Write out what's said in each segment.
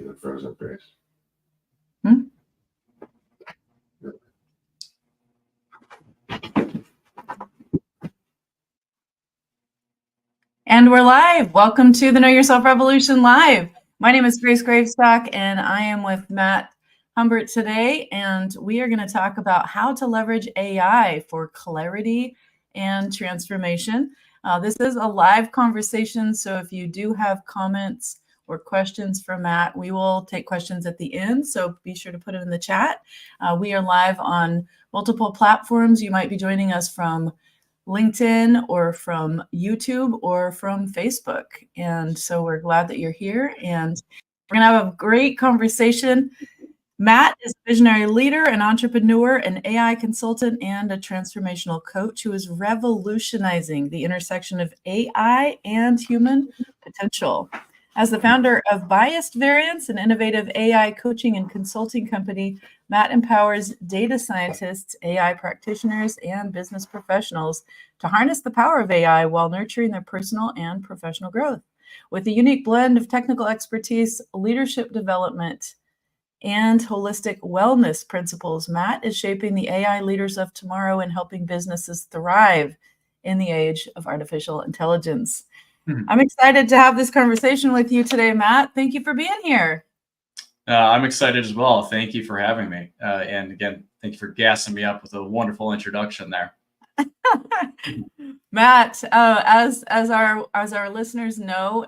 It froze up, Grace. And we're live. Welcome to the Know Yourself Revolution Live. My name is Grace Gravestock, and I am with Matt Humbert today, and we are going to talk about how to leverage AI for clarity and transformation. This is a live conversation, so if you do have comments or questions for Matt, we will take questions at the end, so be sure to put it in the chat. We are live on multiple platforms. You might be joining us from LinkedIn or from YouTube or from Facebook. And so we're glad that you're here, and we're going to have a great conversation. Matt is a visionary leader, an entrepreneur, an AI consultant, and a transformational coach who is revolutionizing the intersection of AI and human potential. As the founder of Biased Variance, an innovative AI coaching and consulting company, Matt empowers data scientists, AI practitioners, and business professionals to harness the power of AI while nurturing their personal and professional growth. With a unique blend of technical expertise, leadership development, and holistic wellness principles, Matt is shaping the AI leaders of tomorrow and helping businesses thrive in the age of artificial intelligence. I'm excited to have this conversation with you today, Matt. Thank you for being here. I'm excited as well. Thank you for having me. And again, thank you for gassing me up with a wonderful introduction there. Matt, as our listeners know,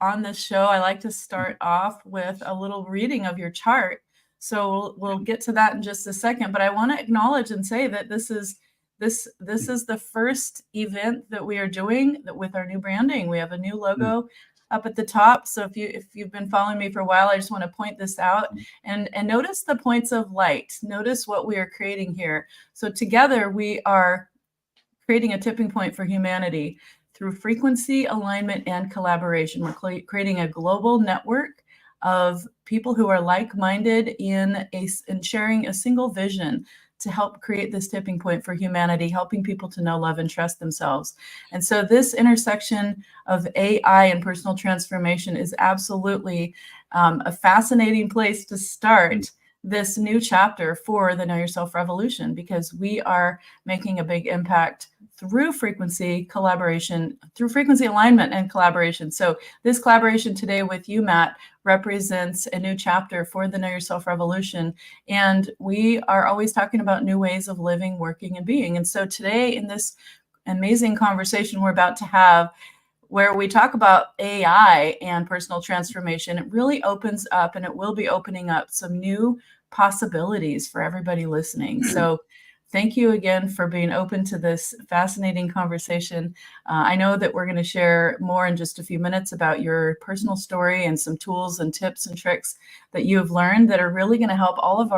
on this show, I like to start off with a little reading of your chart. So we'll get to that in just a second. But I want to acknowledge and say that this is the first event that we are doing with our new branding. We have a new logo up at the top. So if you've been following me for a while, I just want to point this out and notice the points of light. Notice what we are creating here. So together we are creating a tipping point for humanity through frequency, alignment, and collaboration. We're creating a global network of people who are like-minded in sharing a single vision to help create this tipping point for humanity, helping people to know, love, and trust themselves. And so this intersection of AI and personal transformation is absolutely a fascinating place to start this new chapter for the Know Yourself Revolution, because we are making a big impact through frequency collaboration, through frequency alignment and collaboration. So this collaboration today with you, Matt, represents a new chapter for the Know Yourself Revolution. And we are always talking about new ways of living, working, and being. And so today, in this amazing conversation we're about to have, where we talk about AI and personal transformation, it really opens up, and it will be opening up some new possibilities for everybody listening. So thank you again for being open to this fascinating conversation. I know that we're going to share more in just a few minutes about your personal story and some tools and tips and tricks that you have learned that are really going to help all of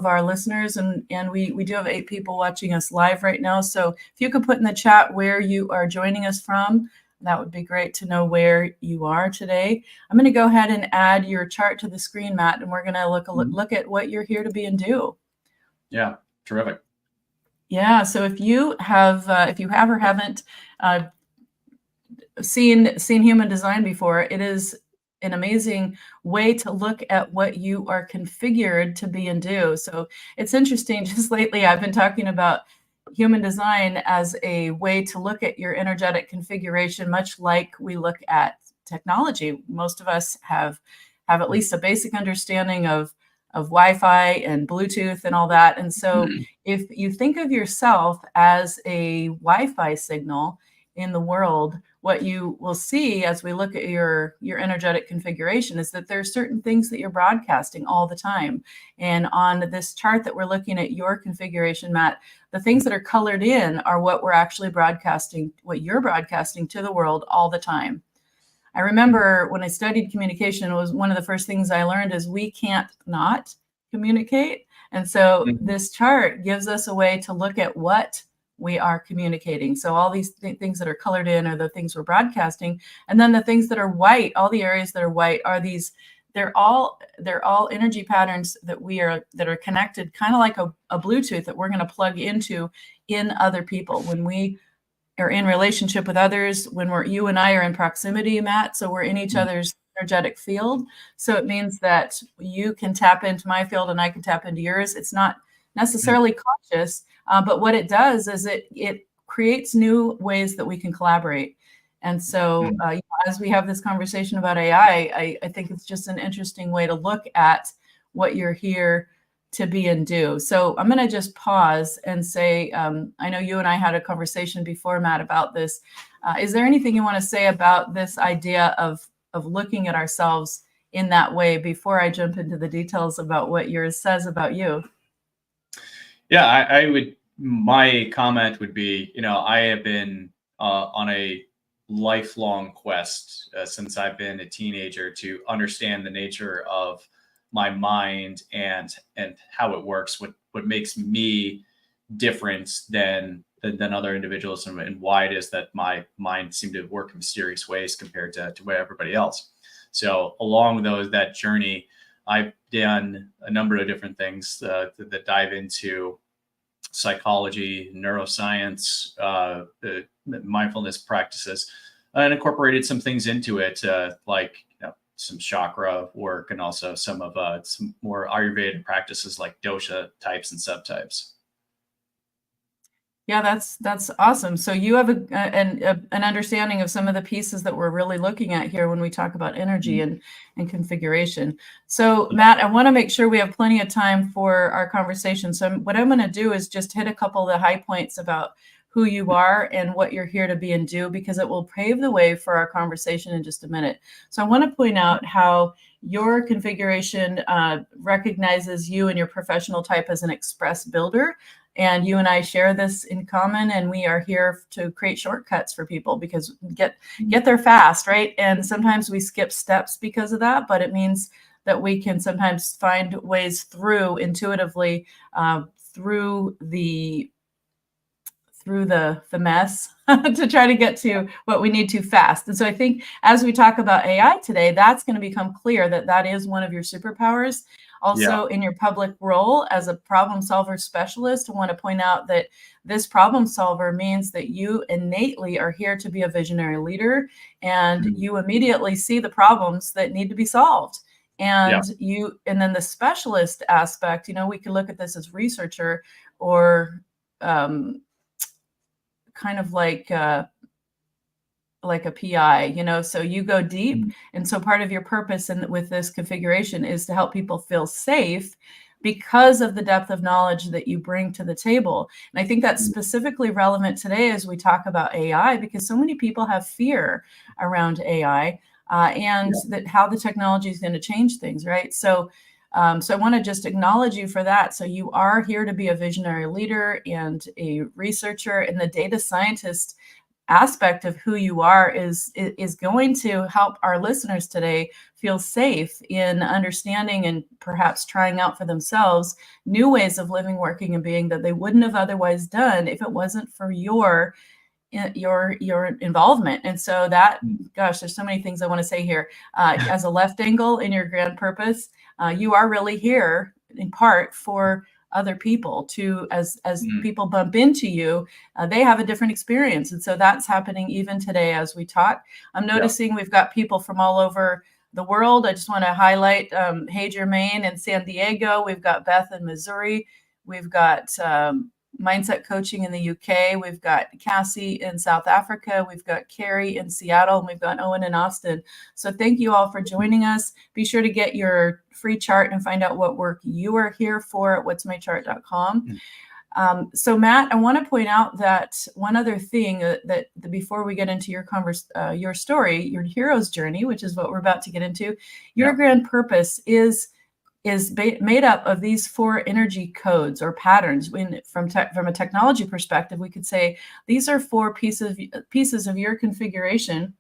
our listeners. And we do have 8 people watching us live right now. So if you could put in the chat where you are joining us from, that would be great to know where you are today. I'm going to go ahead and add your chart to the screen, Matt, and we're going to look at what you're here to be and do. Yeah, terrific. Yeah, so if you have or haven't seen human design before, it is an amazing way to look at what you are configured to be and do. So it's interesting, just lately I've been talking about human design as a way to look at your energetic configuration, much like we look at technology. Most of us have at least a basic understanding of Wi-Fi and Bluetooth and all that. And so if you think of yourself as a Wi-Fi signal in the world, what you will see as we look at your energetic configuration is that there are certain things that you're broadcasting all the time. And on this chart that we're looking at your configuration, Matt, the things that are colored in are what we're actually broadcasting, what you're broadcasting to the world all the time. I remember when I studied communication, it was one of the first things I learned is we can't not communicate. And so this chart gives us a way to look at what we are communicating. So all these things that are colored in are the things we're broadcasting. And then the things that are white, all the areas that are white are these, they're all energy patterns that are connected, kind of like a Bluetooth that we're going to plug into in other people. When we are in relationship with others, when you and I are in proximity, Matt, so we're in each other's energetic field. So it means that you can tap into my field and I can tap into yours. It's not necessarily conscious, but what it does is it creates new ways that we can collaborate. And so as we have this conversation about AI, I think it's just an interesting way to look at what you're here to be and do. So I'm going to just pause and say, I know you and I had a conversation before, Matt, about this. Is there anything you want to say about this idea of looking at ourselves in that way before I jump into the details about what yours says about you? Yeah, I would, my comment would be, I have been on a lifelong quest since I've been a teenager to understand the nature of my mind and how it works, what makes me different than other individuals, and why it is that my mind seemed to work in mysterious ways compared to everybody else. So along that journey, I've done a number of different things that dive into psychology, neuroscience, mindfulness practices, and incorporated some things into it, like some chakra work, and also some more Ayurvedic practices like dosha types and subtypes. Yeah, that's awesome. So you have an understanding of some of the pieces that we're really looking at here when we talk about energy and configuration. So Matt, I want to make sure we have plenty of time for our conversation. So what I'm going to do is just hit a couple of the high points about who you are and what you're here to be and do, because it will pave the way for our conversation in just a minute. So I want to point out how your configuration recognizes you and your professional type as an express builder. And you and I share this in common, and we are here to create shortcuts for people because get there fast, right? And sometimes we skip steps because of that, but it means that we can sometimes find ways through intuitively through the mess to try to get to what we need to fast. And so I think as we talk about AI today, that's going to become clear that that is one of your superpowers. Also, in your public role as a problem solver specialist, I want to point out that this problem solver means that you innately are here to be a visionary leader, and you immediately see the problems that need to be solved. And and then the specialist aspect, we can look at this as researcher or kind of like a PI, so you go deep. And so part of your purpose with this configuration is to help people feel safe because of the depth of knowledge that you bring to the table. And I think that's specifically relevant today as we talk about AI, because so many people have fear around AI and that how the technology is going to change things, right? So I want to just acknowledge you for that. So you are here to be a visionary leader and a researcher, and the data scientist aspect of who you are is going to help our listeners today feel safe in understanding and perhaps trying out for themselves new ways of living, working, and being that they wouldn't have otherwise done if it wasn't for your involvement. And so that, gosh, there's so many things I want to say here. As a left angle in your grand purpose, you are really here in part for other people to, as people bump into you, they have a different experience. And so that's happening even today as we talk. I'm noticing we've got people from all over the world. I just want to highlight Hey Jermaine in San Diego. We've got Beth in Missouri. We've got Mindset Coaching in the UK. We've got Cassie in South Africa. We've got Carrie in Seattle, and we've got Owen in Austin. So thank you all for joining us. Be sure to get your free chart and find out what work you are here for at whatsmychart.com. So Matt, I want to point out that one other thing that before we get into your story, your hero's journey, which is what we're about to get into, your grand purpose is made up of these 4 energy codes or patterns. From a technology perspective, we could say these are 4 pieces of your configuration,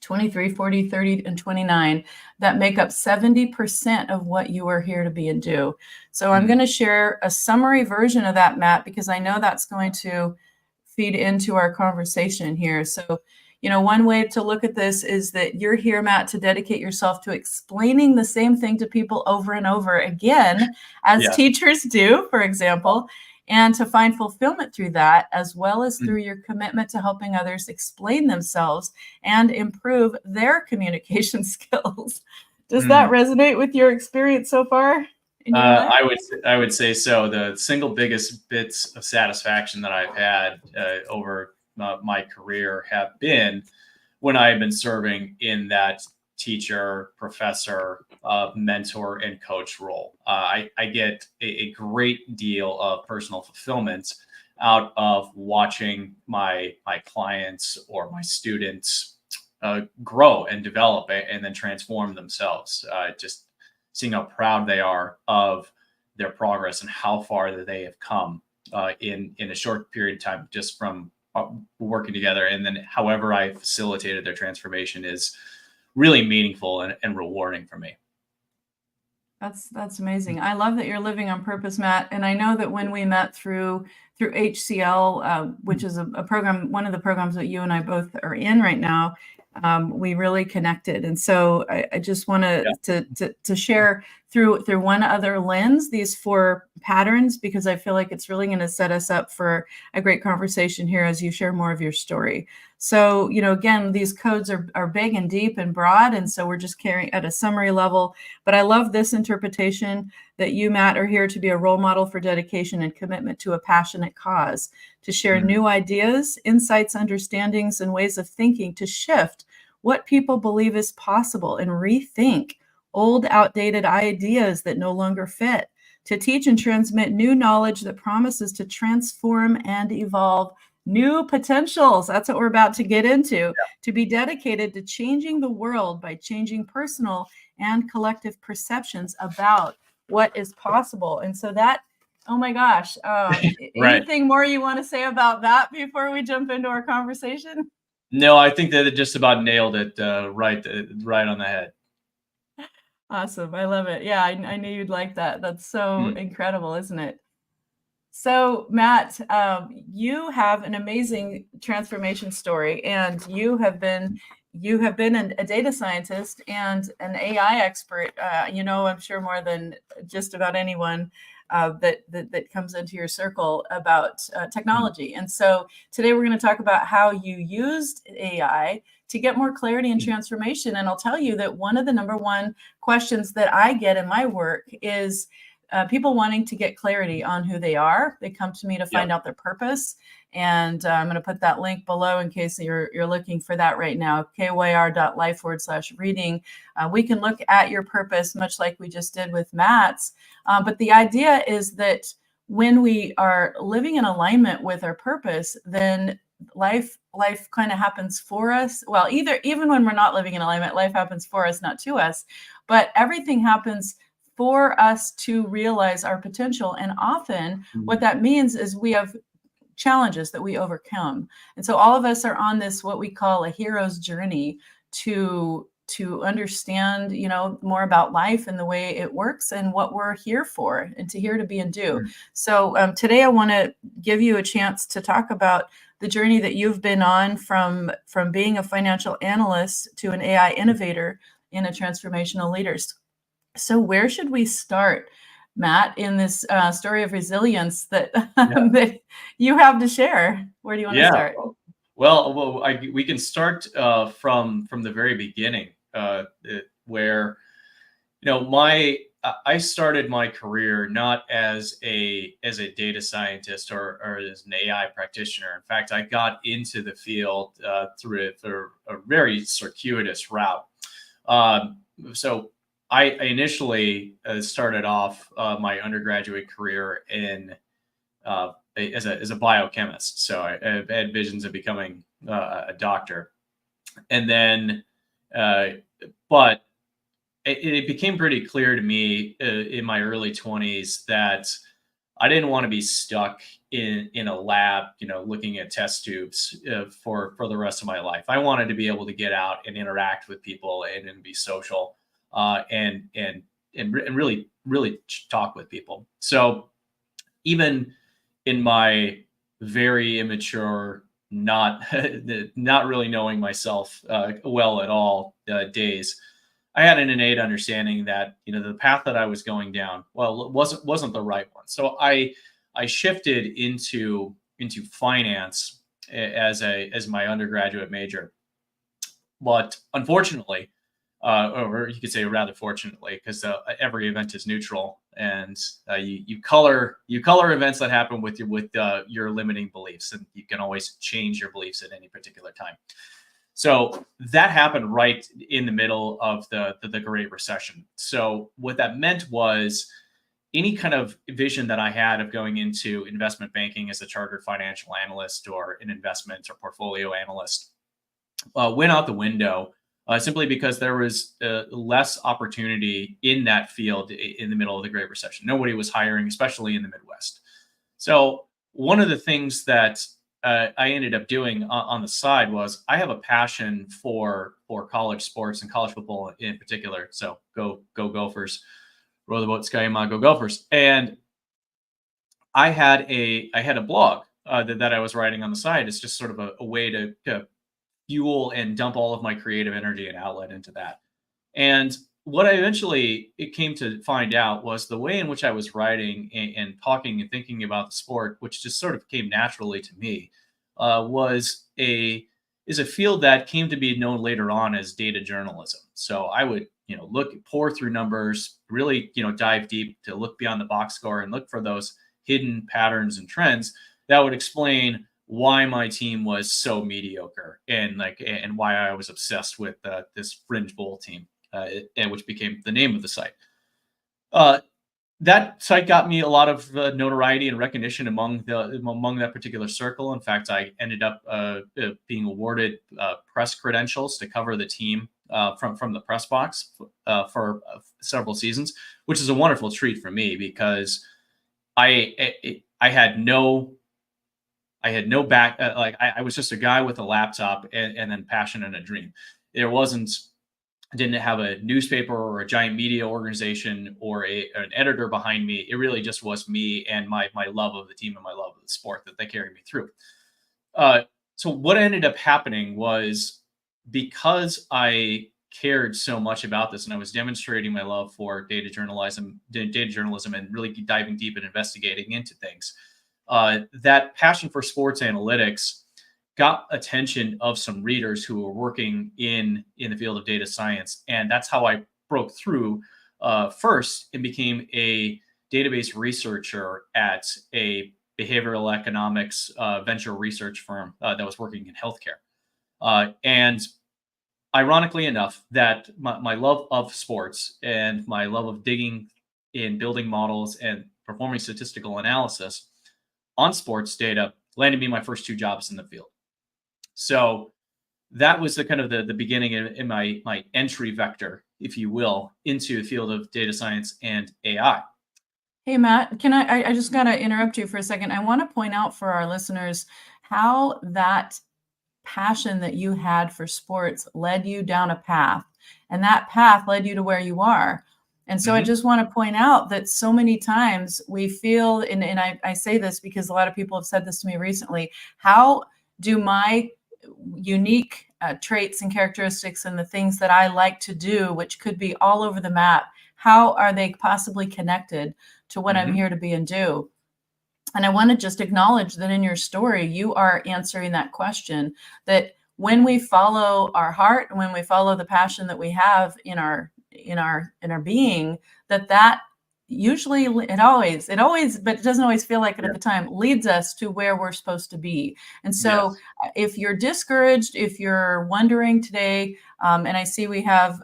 23, 40, 30, and 29, that make up 70% of what you are here to be and do. So I'm going to share a summary version of that, Matt, because I know that's going to feed into our conversation here. So one way to look at this is that you're here, Matt, to dedicate yourself to explaining the same thing to people over and over again, as teachers do, for example. and to find fulfillment through that, as well as through your commitment to helping others explain themselves and improve their communication skills. Does that resonate with your experience so far in your life? I would say so. The single biggest bits of satisfaction that I've had over my career have been when I've been serving in that teacher, professor, mentor, and coach role. I get a great deal of personal fulfillment out of watching my clients or my students grow and develop and then transform themselves. Just seeing how proud they are of their progress and how far that they have come in a short period of time, just from working together. And then however I facilitated their transformation is really meaningful and rewarding for me. That's amazing. I love that you're living on purpose, Matt. And I know that when we met through HCL, which is a program, one of the programs that you and I both are in right now, we really connected. And so I just want to share through one other lens these 4 patterns, because I feel like it's really going to set us up for a great conversation here as you share more of your story. So, again, these codes are big and deep and broad, and so we're just carrying at a summary level. But I love this interpretation that you, Matt, are here to be a role model for dedication and commitment to a passionate cause, to share new ideas, insights, understandings, and ways of thinking to shift what people believe is possible and rethink old, outdated ideas that no longer fit, to teach and transmit new knowledge that promises to transform and evolve new potentials. That's what we're about to get into, to be dedicated to changing the world by changing personal and collective perceptions about what is possible. And so that, oh my gosh, anything more you want to say about that before we jump into our conversation? No, I think that it just about nailed it right on the head. Awesome. I love it. Yeah, I knew you'd like that. That's so incredible, isn't it? So, Matt, you have an amazing transformation story, and you have been a data scientist and an AI expert. I'm sure more than just about anyone that comes into your circle about technology. And so today we're going to talk about how you used AI to get more clarity and transformation. And I'll tell you that one of the number one questions that I get in my work is people wanting to get clarity on who they are. They come to me to find out their purpose. And I'm going to put that link below in case you're looking for that right now, kyr.life/reading. We can look at your purpose, much like we just did with Matt's. But the idea is that when we are living in alignment with our purpose, then life kind of happens for us. Well, even when we're not living in alignment, life happens for us, not to us. But everything happens for us to realize our potential. And often what that means is we have challenges that we overcome. And so all of us are on this, what we call a hero's journey to understand, more about life and the way it works and what we're here for and to be and do. So today I want to give you a chance to talk about the journey that you've been on from being a financial analyst to an AI innovator in a transformational leader. So where should we start, Matt, in this story of resilience that that you have to share? Where do you want to start? Well, we can start from the very beginning, where I started my career not as a data scientist or as an AI practitioner. In fact, I got into the field through a very circuitous route. So I initially started off my undergraduate career as a biochemist. So I had visions of becoming a doctor, and then, but it became pretty clear to me in my early 20s that I didn't want to be stuck in a lab, looking at test tubes for the rest of my life. I wanted to be able to get out and interact with people and be social. And really talk with people. So even in my very immature, not really knowing myself well at all days, I had an innate understanding that the path that I was going down, well, it wasn't the right one. So I I shifted into finance as my undergraduate major. But unfortunately, or you could say rather fortunately, because every event is neutral, and you color events that happen with your limiting beliefs, and you can always change your beliefs at any particular time. So that happened right in the middle of the Great Recession. So what that meant was any kind of vision that I had of going into investment banking as a chartered financial analyst or an investment or portfolio analyst went out the window, simply because there was less opportunity in that field in the middle of the Great Recession. Nobody was hiring, especially in the Midwest. So one of the things that I ended up doing on the side was I have a passion for college sports and college football in particular. So go Gophers, row the boat, Skyma, go Gophers. And I had a blog that I was writing on the side. It's just sort of a way to fuel and dump all of my creative energy and outlet into that. And what I eventually came to find out was the way in which I was writing and talking and thinking about the sport, which just sort of came naturally to me, is a field that came to be known later on as data journalism. So I would pour through numbers, really dive deep to look beyond the box score and look for those hidden patterns and trends that would explain why my team was so mediocre and why I was obsessed with this fringe bowl team, and which became the name of the site. That site got me a lot of notoriety and recognition among that particular circle. In fact, I ended up being awarded press credentials to cover the team from the press box for several seasons, which is a wonderful treat for me because I had no back, I was just a guy with a laptop and then passion and a dream. Didn't have a newspaper or a giant media organization or an editor behind me. It really just was me and my love of the team and my love of the sport that carried me through. So what ended up happening was, because I cared so much about this and I was demonstrating my love for data journalism and really diving deep and investigating into things, that passion for sports analytics got attention of some readers who were working in the field of data science. And that's how I broke through first and became a database researcher at a behavioral economics venture research firm that was working in healthcare. And ironically enough, that my love of sports and my love of digging in building models and performing statistical analysis on sports data landed me my first two jobs in the field. So that was the kind of the beginning in my entry vector, if you will, into the field of data science and AI. Hey, Matt, can I just got to interrupt you for a second. I want to point out for our listeners how that passion that you had for sports led you down a path, and that path led you to where you are. And so I just want to point out that so many times we feel, and I say this because a lot of people have said this to me recently, how do my unique traits and characteristics and the things that I like to do, which could be all over the map, how are they possibly connected to what I'm here to be and do? And I want to just acknowledge that in your story, you are answering that question, that when we follow our heart and when we follow the passion that we have in our being, that usually it always, but it doesn't always feel like it at the time, leads us to where we're supposed to be. And so if you're discouraged, if you're wondering today, and I see we have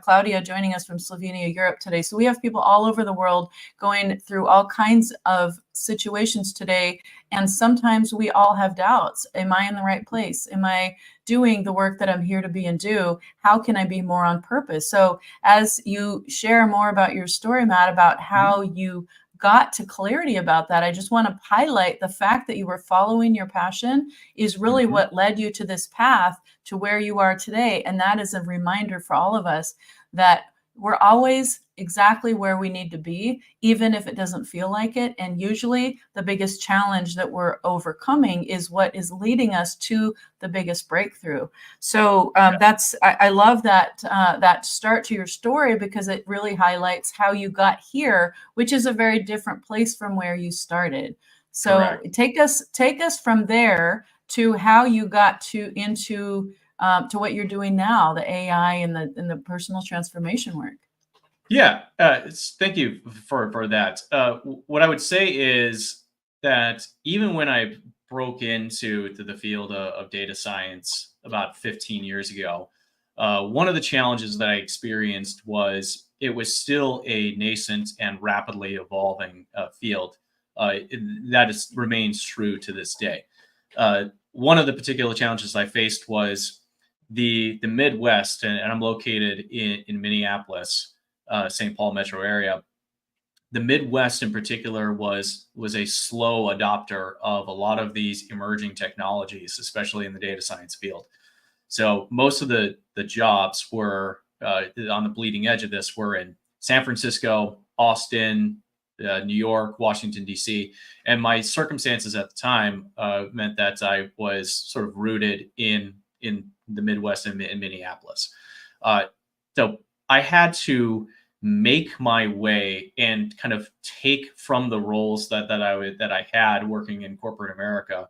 Claudia joining us from Slovenia, Europe today. So we have people all over the world going through all kinds of situations today. And sometimes we all have doubts. Am I in the right place? Am I doing the work that I'm here to be and do? How can I be more on purpose? So as you share more about your story, Matt, about how you got to clarity about that, I just want to highlight the fact that you were following your passion is really what led you to this path to where you are today. And that is a reminder for all of us that we're always exactly where we need to be, even if it doesn't feel like it. And usually the biggest challenge that we're overcoming is what is leading us to the biggest breakthrough. So I love that that start to your story, because it really highlights how you got here, which is a very different place from where you started. So Correct. take us from there to how you got into what you're doing now, the AI and the personal transformation work. Yeah, thank you for that. What I would say is that even when I broke into the field of data science about 15 years ago, one of the challenges that I experienced was it was still a nascent and rapidly evolving field. Remains true to this day. One of the particular challenges I faced was the Midwest, and I'm located in Minneapolis, St. Paul metro area. The Midwest in particular was a slow adopter of a lot of these emerging technologies, especially in the data science field. So most of the jobs were on the bleeding edge of this were in San Francisco, Austin, New York, Washington, D.C. And my circumstances at the time meant that I was sort of rooted in the Midwest and in Minneapolis. So I had to make my way and kind of take from the roles that I had working in corporate America,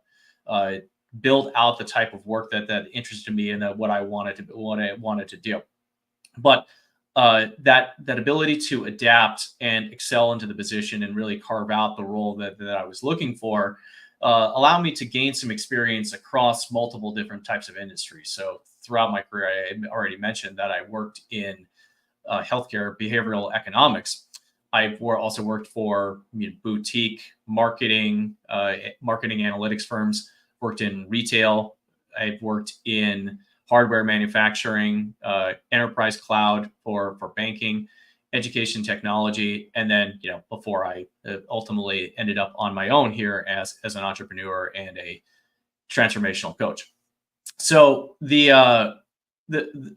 build out the type of work that interested me and what I wanted to do. But that ability to adapt and excel into the position and really carve out the role that I was looking for allowed me to gain some experience across multiple different types of industries. So throughout my career, I already mentioned that I worked in healthcare behavioral economics. I've also worked for boutique marketing analytics firms, worked in retail. I've worked in hardware manufacturing, enterprise cloud for banking, education technology, and then before I ultimately ended up on my own here as an entrepreneur and a transformational coach. So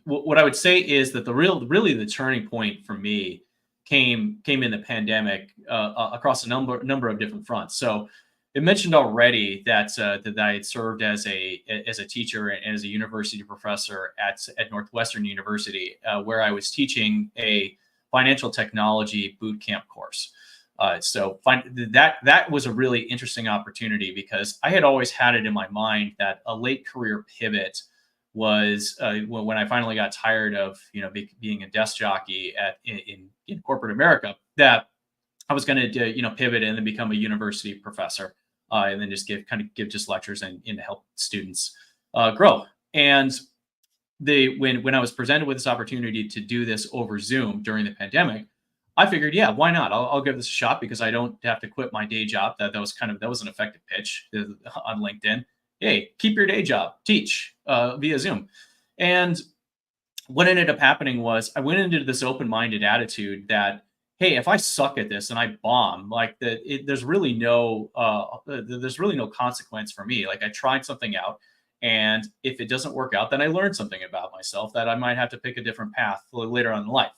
what I would say is that really the turning point for me came in the pandemic across a number of different fronts. So it mentioned already that I had served as a teacher and as a university professor at Northwestern University, where I was teaching a financial technology boot camp course. That was a really interesting opportunity because I had always had it in my mind that a late career pivot was when I finally got tired of being a desk jockey in corporate America, that I was going to pivot and then become a university professor, and then just give just lectures and to help students grow. And when I was presented with this opportunity to do this over Zoom during the pandemic, I figured, yeah, why not? I'll give this a shot because I don't have to quit my day job. That was an effective pitch on LinkedIn. Hey, keep your day job, teach via Zoom. And what ended up happening was I went into this open-minded attitude that, hey, if I suck at this and I bomb, like there's really no consequence for me. Like I tried something out, and if it doesn't work out, then I learned something about myself that I might have to pick a different path later on in life.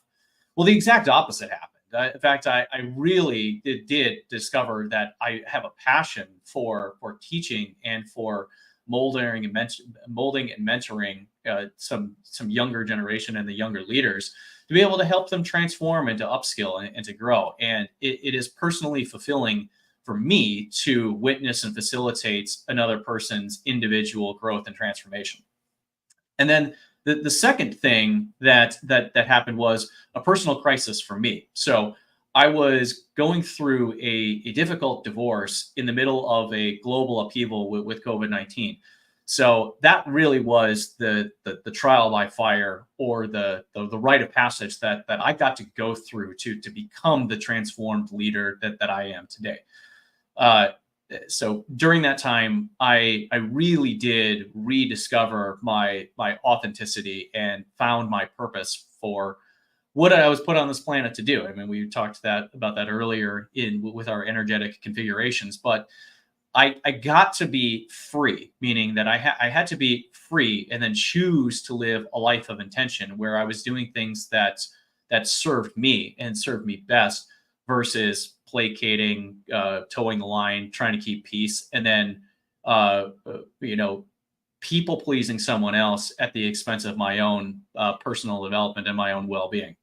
Well, the exact opposite happened. In fact, I really did discover that I have a passion for teaching and for molding and mentoring some younger generation and the younger leaders to be able to help them transform and to upskill and to grow. And it is personally fulfilling for me to witness and facilitate another person's individual growth and transformation. And then the second thing that happened was a personal crisis for me. So I was going through a difficult divorce in the middle of a global upheaval with COVID-19. So that really was the trial by fire, or the rite of passage that I got to go through to become the transformed leader that I am today. So during that time, I really did rediscover my authenticity and found my purpose for what I was put on this planet to do. I mean, we talked about that earlier with our energetic configurations, but I got to be free, meaning that I had to be free and then choose to live a life of intention where I was doing things that that served me and served me best versus placating, towing the line, trying to keep peace, and then you know, people pleasing someone else at the expense of my own personal development and my own well-being.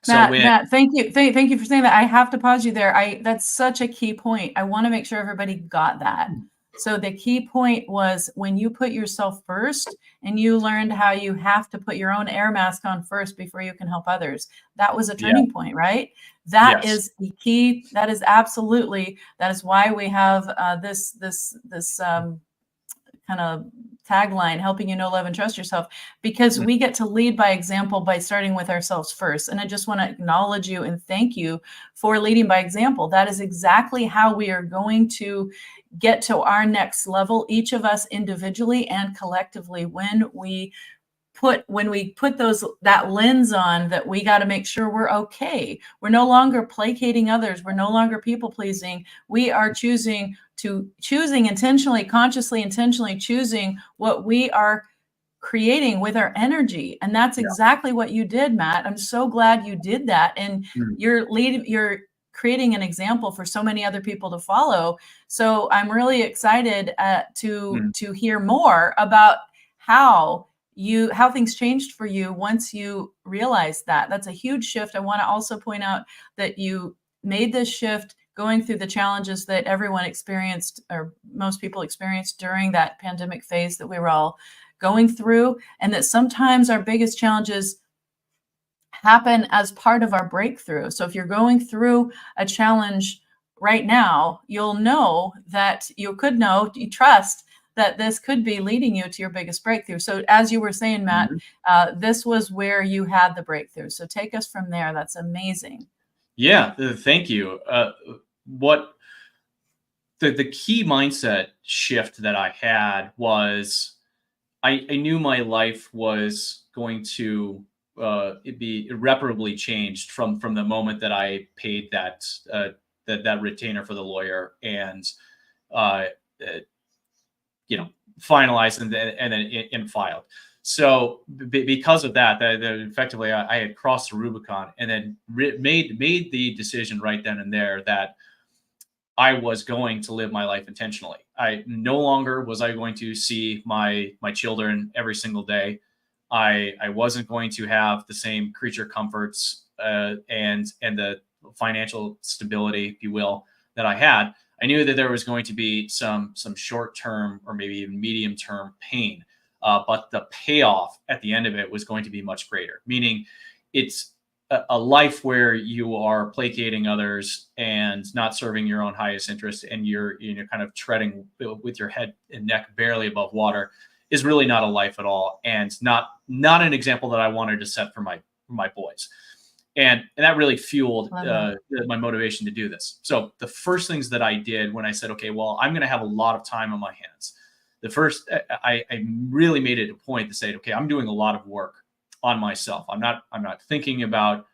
So when Matt, thank you. Thank you for saying that. I have to pause you there. That's such a key point. I want to make sure everybody got that. So the key point was when you put yourself first and you learned how you have to put your own air mask on first before you can help others. That was a yeah, turning point, right? That yes, is the key. That is absolutely, that is why we have this kind of tagline, helping you know, love, and trust yourself, because we get to lead by example by starting with ourselves first. And I just want to acknowledge you and thank you for leading by example. That is exactly how we are going to get to our next level, each of us individually and collectively, when we put that lens on, that we got to make sure we're okay. We're no longer placating others. We're no longer people pleasing. We are choosing intentionally, consciously, intentionally choosing what we are creating with our energy. And that's yeah, exactly what you did, Matt. I'm so glad you did that. And mm, you're creating an example for so many other people to follow. So I'm really excited mm, to hear more about how things changed for you once you realized that. That's a huge shift. I want to also point out that you made this shift going through the challenges that everyone experienced, or most people experienced during that pandemic phase that we were all going through, and that sometimes our biggest challenges happen as part of our breakthrough. So if you're going through a challenge right now, you'll know that you trust that this could be leading you to your biggest breakthrough. So as you were saying, Matt, mhm. this was where you had the breakthrough. So take us from there. That's amazing. Yeah, thank you. What the key mindset shift that I had was I knew my life was going to be irreparably changed from the moment that I paid that retainer for the lawyer and uh, uh, you know, finalized and then filed. So because of that, effectively I had crossed the Rubicon and then made the decision right then and there that I was going to live my life intentionally. I no longer was I going to see my children every single day. I wasn't going to have the same creature comforts and the financial stability, if you will, that I had. I knew that there was going to be some short term or maybe even medium term pain, but the payoff at the end of it was going to be much greater. Meaning, it's a life where you are placating others and not serving your own highest interest, and you're kind of treading with your head and neck barely above water, is really not a life at all, and not an example that I wanted to set for my boys. And that really fueled my motivation to do this. So the first things that I did when I said, okay, well, I'm going to have a lot of time on my hands. The first, I really made it a point to say, okay, I'm doing a lot of work on myself. I'm not thinking about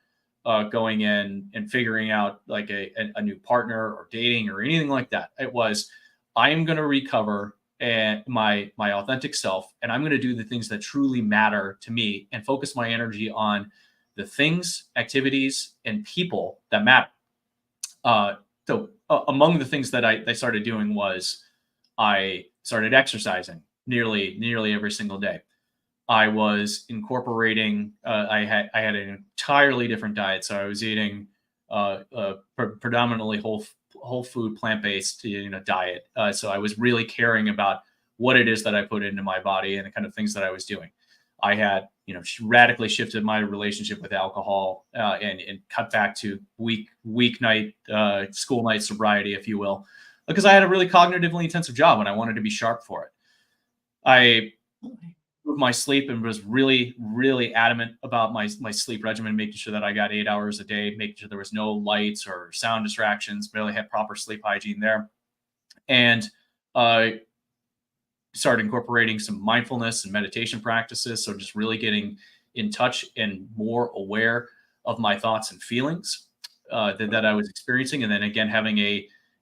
going in and figuring out like a new partner or dating or anything like that. It was, I am going to recover and my authentic self, and I'm going to do the things that truly matter to me and focus my energy on the things, activities, and people that matter. Among the things that I started doing was I started exercising nearly every single day. I was incorporating. I had an entirely different diet, so I was eating predominantly whole food, plant based diet. So I was really caring about what it is that I put into my body and the kind of things that I was doing. I had radically shifted my relationship with alcohol and cut back to weeknight school night sobriety, if you will, because I had a really cognitively intensive job and I wanted to be sharp for it. I my sleep and was really adamant about my sleep regimen, making sure that I got 8 hours a day, making sure there was no lights or sound distractions, barely had proper sleep hygiene there. And started incorporating some mindfulness and meditation practices. So just really getting in touch and more aware of my thoughts and feelings that I was experiencing. And then again, having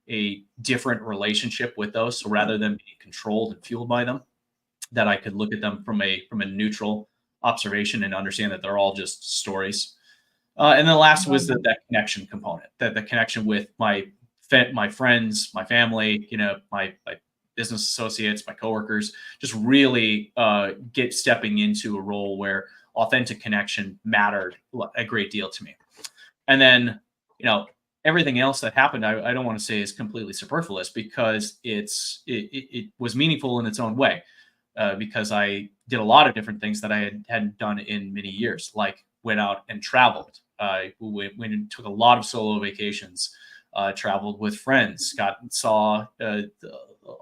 a different relationship with those. So rather than being controlled and fueled by them, that I could look at them from a neutral observation and understand that they're all just stories. And the last was that connection component, that the connection with my friends, my family, my business associates, my coworkers, just really stepping into a role where authentic connection mattered a great deal to me. And then, everything else that happened, I don't want to say is completely superfluous, because it was meaningful in its own way. Because I did a lot of different things that I hadn't done in many years, like went out and traveled. Went and took a lot of solo vacations, traveled with friends, saw a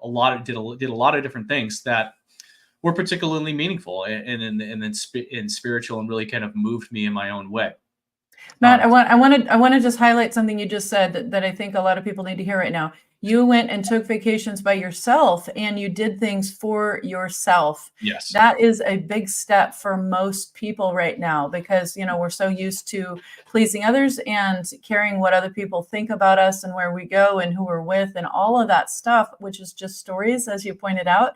lot, did a lot of different things that were particularly meaningful and spiritual, and really kind of moved me in my own way. Matt, I want to just highlight something you just said that I think a lot of people need to hear right now. You went and took vacations by yourself, and you did things for yourself. Yes. That is a big step for most people right now, because, we're so used to pleasing others and caring what other people think about us and where we go and who we're with and all of that stuff, which is just stories, as you pointed out.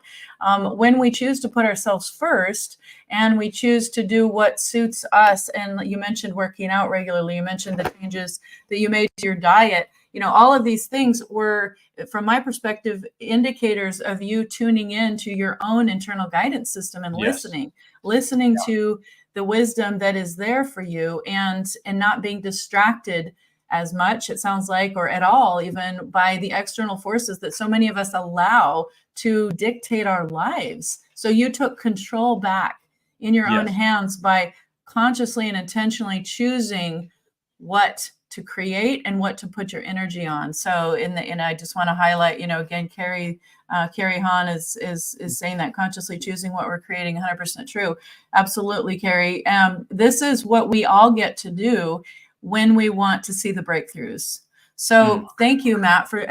When we choose to put ourselves first and we choose to do what suits us, and you mentioned working out regularly, you mentioned the changes that you made to your diet, all of these things were, from my perspective, indicators of you tuning in to your own internal guidance system and listening to the wisdom that is there for you, and not being distracted as much, it sounds like, or at all, even by the external forces that so many of us allow to dictate our lives. So you took control back in your own hands by consciously and intentionally choosing what to create and what to put your energy on. So and I just want to highlight, again, Carrie Hahn is saying that consciously choosing what we're creating, 100% true. Absolutely, Carrie. This is what we all get to do when we want to see the breakthroughs. So thank you, Matt, for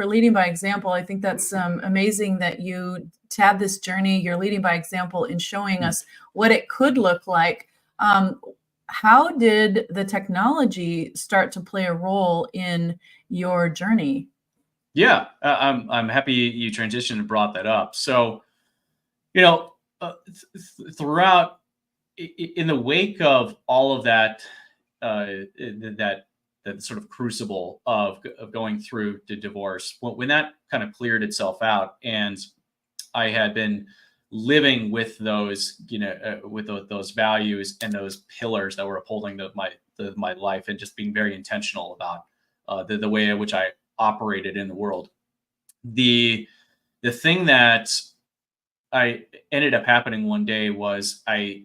leading by example. I think that's amazing that you had this journey. You're leading by example in showing us what it could look like. How did the technology start to play a role in your journey? Yeah, I'm happy you transitioned and brought that up. So, throughout, in the wake of all of that, that sort of crucible of going through the divorce, when that kind of cleared itself out, and I had been living with those, with those values and those pillars that were upholding my life, and just being very intentional about the way in which I operated in the world. The thing that I ended up happening one day was I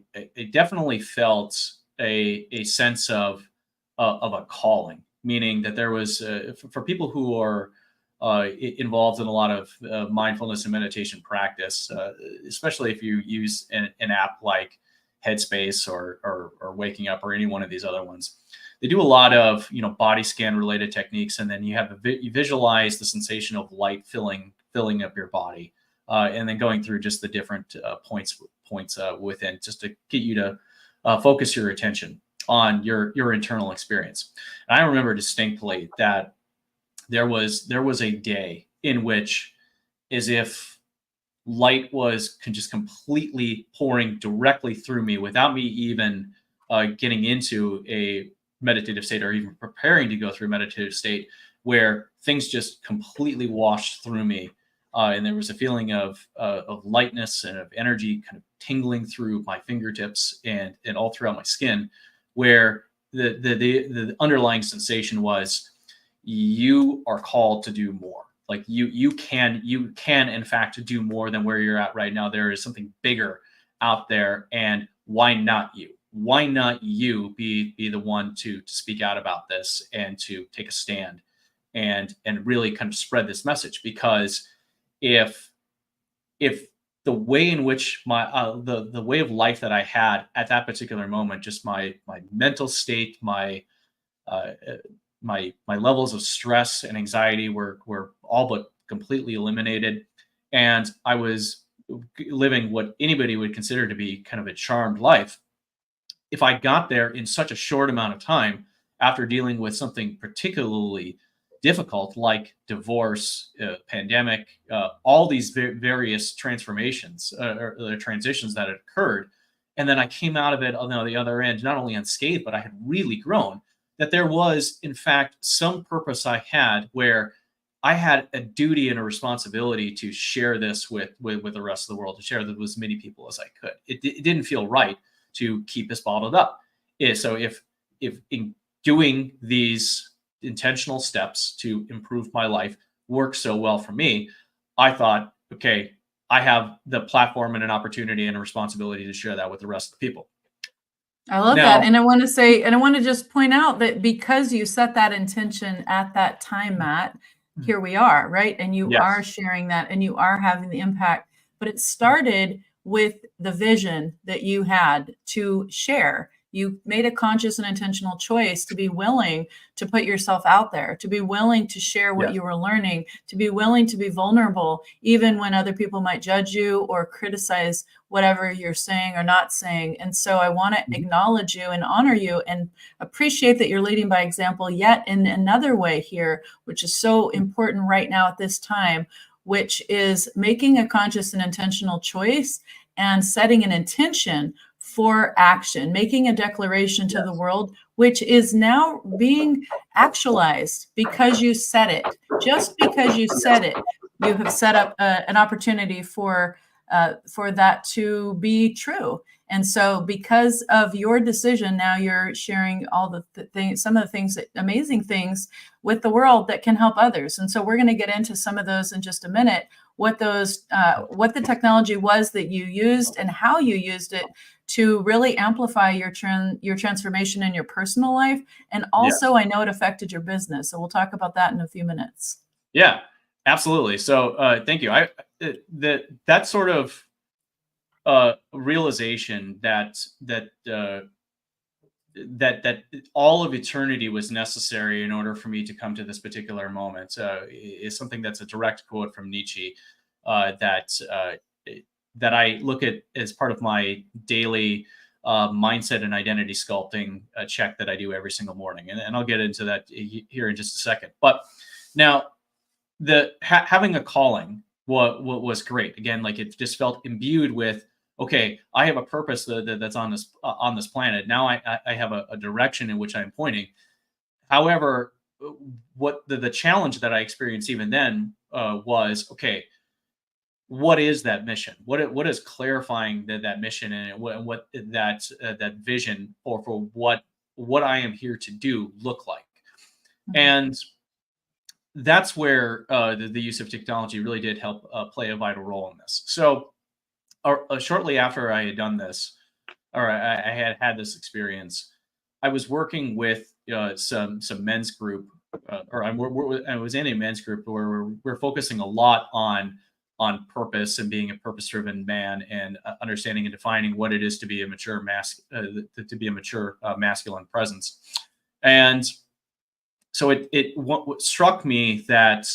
definitely felt a sense of a calling, meaning that there was for people who are involved in a lot of mindfulness and meditation practice, especially if you use an app like Headspace or Waking Up or any one of these other ones. They do a lot of body scan related techniques, and then you visualize the sensation of light filling up your body, and then going through just the different points within, just to get you to focus your attention on your internal experience. And I remember distinctly that there was a day in which, as if light was just completely pouring directly through me without me even getting into a meditative state or even preparing to go through a meditative state, where things just completely washed through me. And there was a feeling of lightness and of energy kind of tingling through my fingertips and all throughout my skin, where the underlying sensation was, you are called to do more. Like you can in fact do more than where you're at right now. There is something bigger out there, and why not you? Why not you be the one to speak out about this and to take a stand and really kind of spread this message? Because if the way in which my the way of life that I had at that particular moment, just my mental state, my levels of stress and anxiety were all but completely eliminated, and I was living what anybody would consider to be kind of a charmed life. If I got there in such a short amount of time after dealing with something particularly difficult like divorce, pandemic, all these various transformations or transitions that had occurred, and then I came out of it on the other end, not only unscathed, but I had really grown. That there was, in fact, some purpose I had where I had a duty and a responsibility to share this with the rest of the world, to share that with as many people as I could. It didn't feel right to keep this bottled up. So if in doing these intentional steps to improve my life worked so well for me, I thought, okay, I have the platform and an opportunity and a responsibility to share that with the rest of the people. I love that. And I want to say, and I want to just point out that because you set that intention at that time, Matt, here we are, right? And you are sharing that and you are having the impact. But it started with the vision that you had to share. You made a conscious and intentional choice to be willing to put yourself out there, to be willing to share what you were learning, to be willing to be vulnerable, even when other people might judge you or criticize whatever you're saying or not saying. And so I want to acknowledge you and honor you and appreciate that you're leading by example yet in another way here, which is so important right now at this time, which is making a conscious and intentional choice and setting an intention for action, making a declaration to the world, which is now being actualized because you said it. Just because you said it, you have set up an opportunity for that to be true. And so because of your decision, now you're sharing all the things, some of the things, amazing things with the world that can help others. And so we're going to get into some of those in just a minute, what the technology was that you used and how you used it to really amplify your transformation in your personal life. And also, I know it affected your business. So we'll talk about that in a few minutes. Yeah, absolutely. So thank you. That sort of realization that all of eternity was necessary in order for me to come to this particular moment is something that's a direct quote from Nietzsche that I look at as part of my daily mindset and identity sculpting check that I do every single morning. And I'll get into that here in just a second. But now having a calling was great. Again, like it just felt imbued with, okay, I have a purpose that's on this planet. Now I have a direction in which I'm pointing. However, what the challenge that I experienced even then was, okay, what is that mission? What is clarifying that mission and what that vision for what I am here to do look like? And that's where the use of technology really did help play a vital role in this. So shortly after I had done this, or I had this experience, I was working with some men's group, or I was in a men's group where we're focusing a lot on purpose and being a purpose-driven man and understanding and defining what it is to be a mature masculine presence. And so what struck me that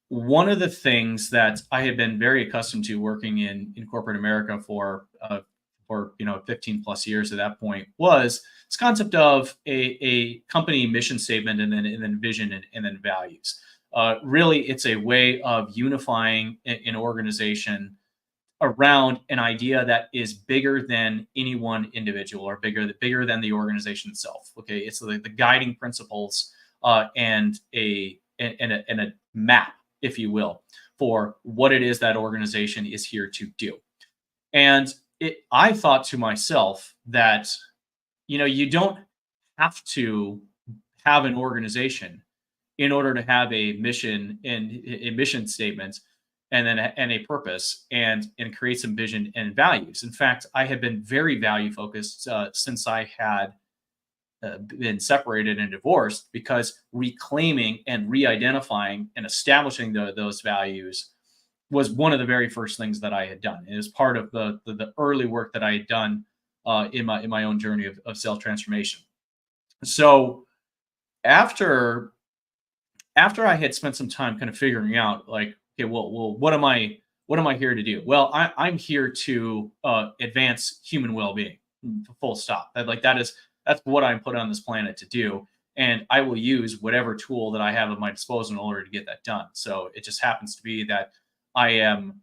one of the things that I had been very accustomed to working in corporate America for 15 plus years at that point was this concept of a company mission statement and then vision and then values. Really, it's a way of unifying an organization around an idea that is bigger than any one individual or bigger than the organization itself. Okay, it's the guiding principles and a map, if you will, for what it is that organization is here to do. And I thought to myself that, you don't have to have an organization in order to have a mission and a mission statement and then a purpose and create some vision and values. In fact, I had been very value focused since I had been separated and divorced, because reclaiming and re-identifying and establishing those values was one of the very first things that I had done. It was part of the early work that I had done in my own journey of self-transformation. So after I had spent some time kind of figuring out, like, okay, well, what am I here to do? Well, I'm here to advance human well-being, full stop. That's what I'm put on this planet to do. And I will use whatever tool that I have at my disposal in order to get that done. So it just happens to be that I am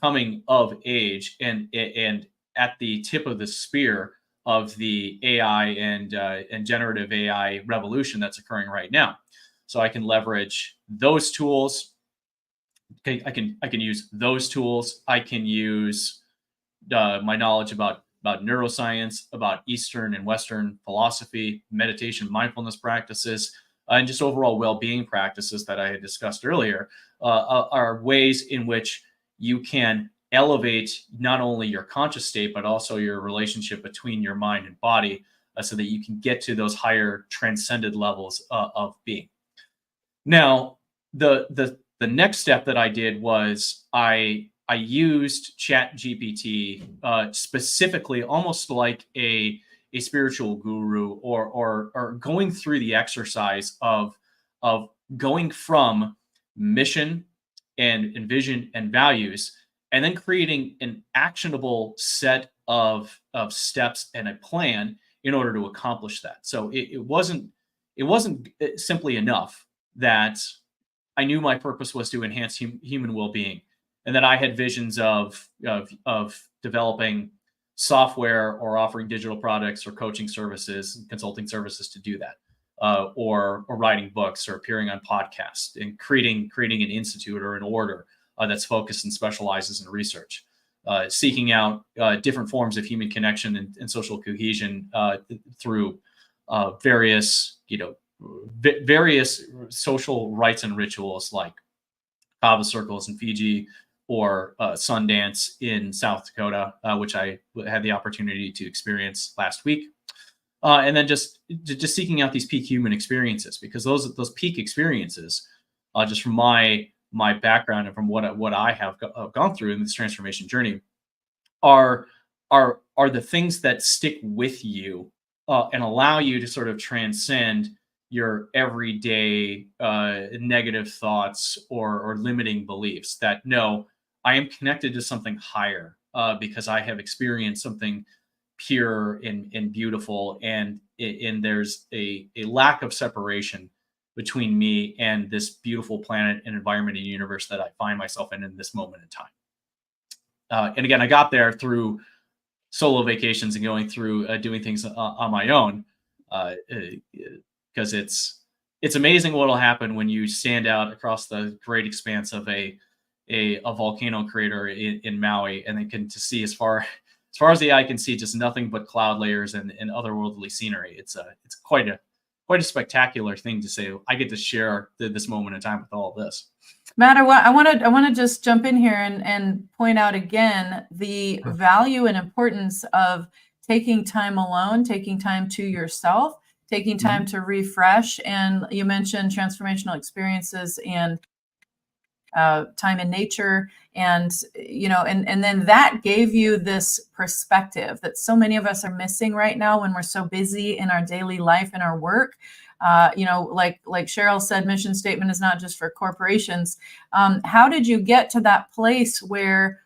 coming of age and at the tip of the spear of the AI and generative AI revolution that's occurring right now. So I can leverage those tools. Okay, I can use those tools. I can use my knowledge about neuroscience, about Eastern and Western philosophy, meditation, mindfulness practices, and just overall well-being practices that I had discussed earlier, are ways in which you can elevate not only your conscious state but also your relationship between your mind and body, so that you can get to those higher transcended levels of being. Now, the next step that I did was I used Chat GPT specifically, almost like a spiritual guru, or going through the exercise of going from mission and vision and values, and then creating an actionable set of steps and a plan in order to accomplish that. So it wasn't simply enough that I knew my purpose was to enhance human well-being, and that I had visions of developing software or offering digital products or coaching services, consulting services to do that, or writing books or appearing on podcasts and creating an institute or an order that's focused and specializes in research, seeking out different forms of human connection and social cohesion through various various social rites and rituals like kava circles in Fiji, or Sundance in South Dakota, which I had the opportunity to experience last week. And then just seeking out these peak human experiences, because those peak experiences, just from my background and from what I have gone through in this transformation journey, are the things that stick with you and allow you to sort of transcend your everyday negative thoughts or limiting beliefs. That no, I am connected to something higher because I have experienced something pure and beautiful, and there's a lack of separation between me and this beautiful planet and environment and universe that I find myself in this moment in time. And again, I got there through solo vacations and going through doing things on my own, because it's amazing what will happen when you stand out across the great expanse of a volcano crater in Maui, and then can to see as far as the eye can see, just nothing but cloud layers and otherworldly scenery. It's quite a spectacular thing to say. I get to share this moment in time with all of this. Matt, I want to just jump in here and point out again the value and importance of taking time alone, taking time to yourself, taking time to refresh. And you mentioned transformational experiences and time in nature, and and then that gave you this perspective that so many of us are missing right now when we're so busy in our daily life and our work. Like Cheryl said, mission statement is not just for corporations. How did you get to that place where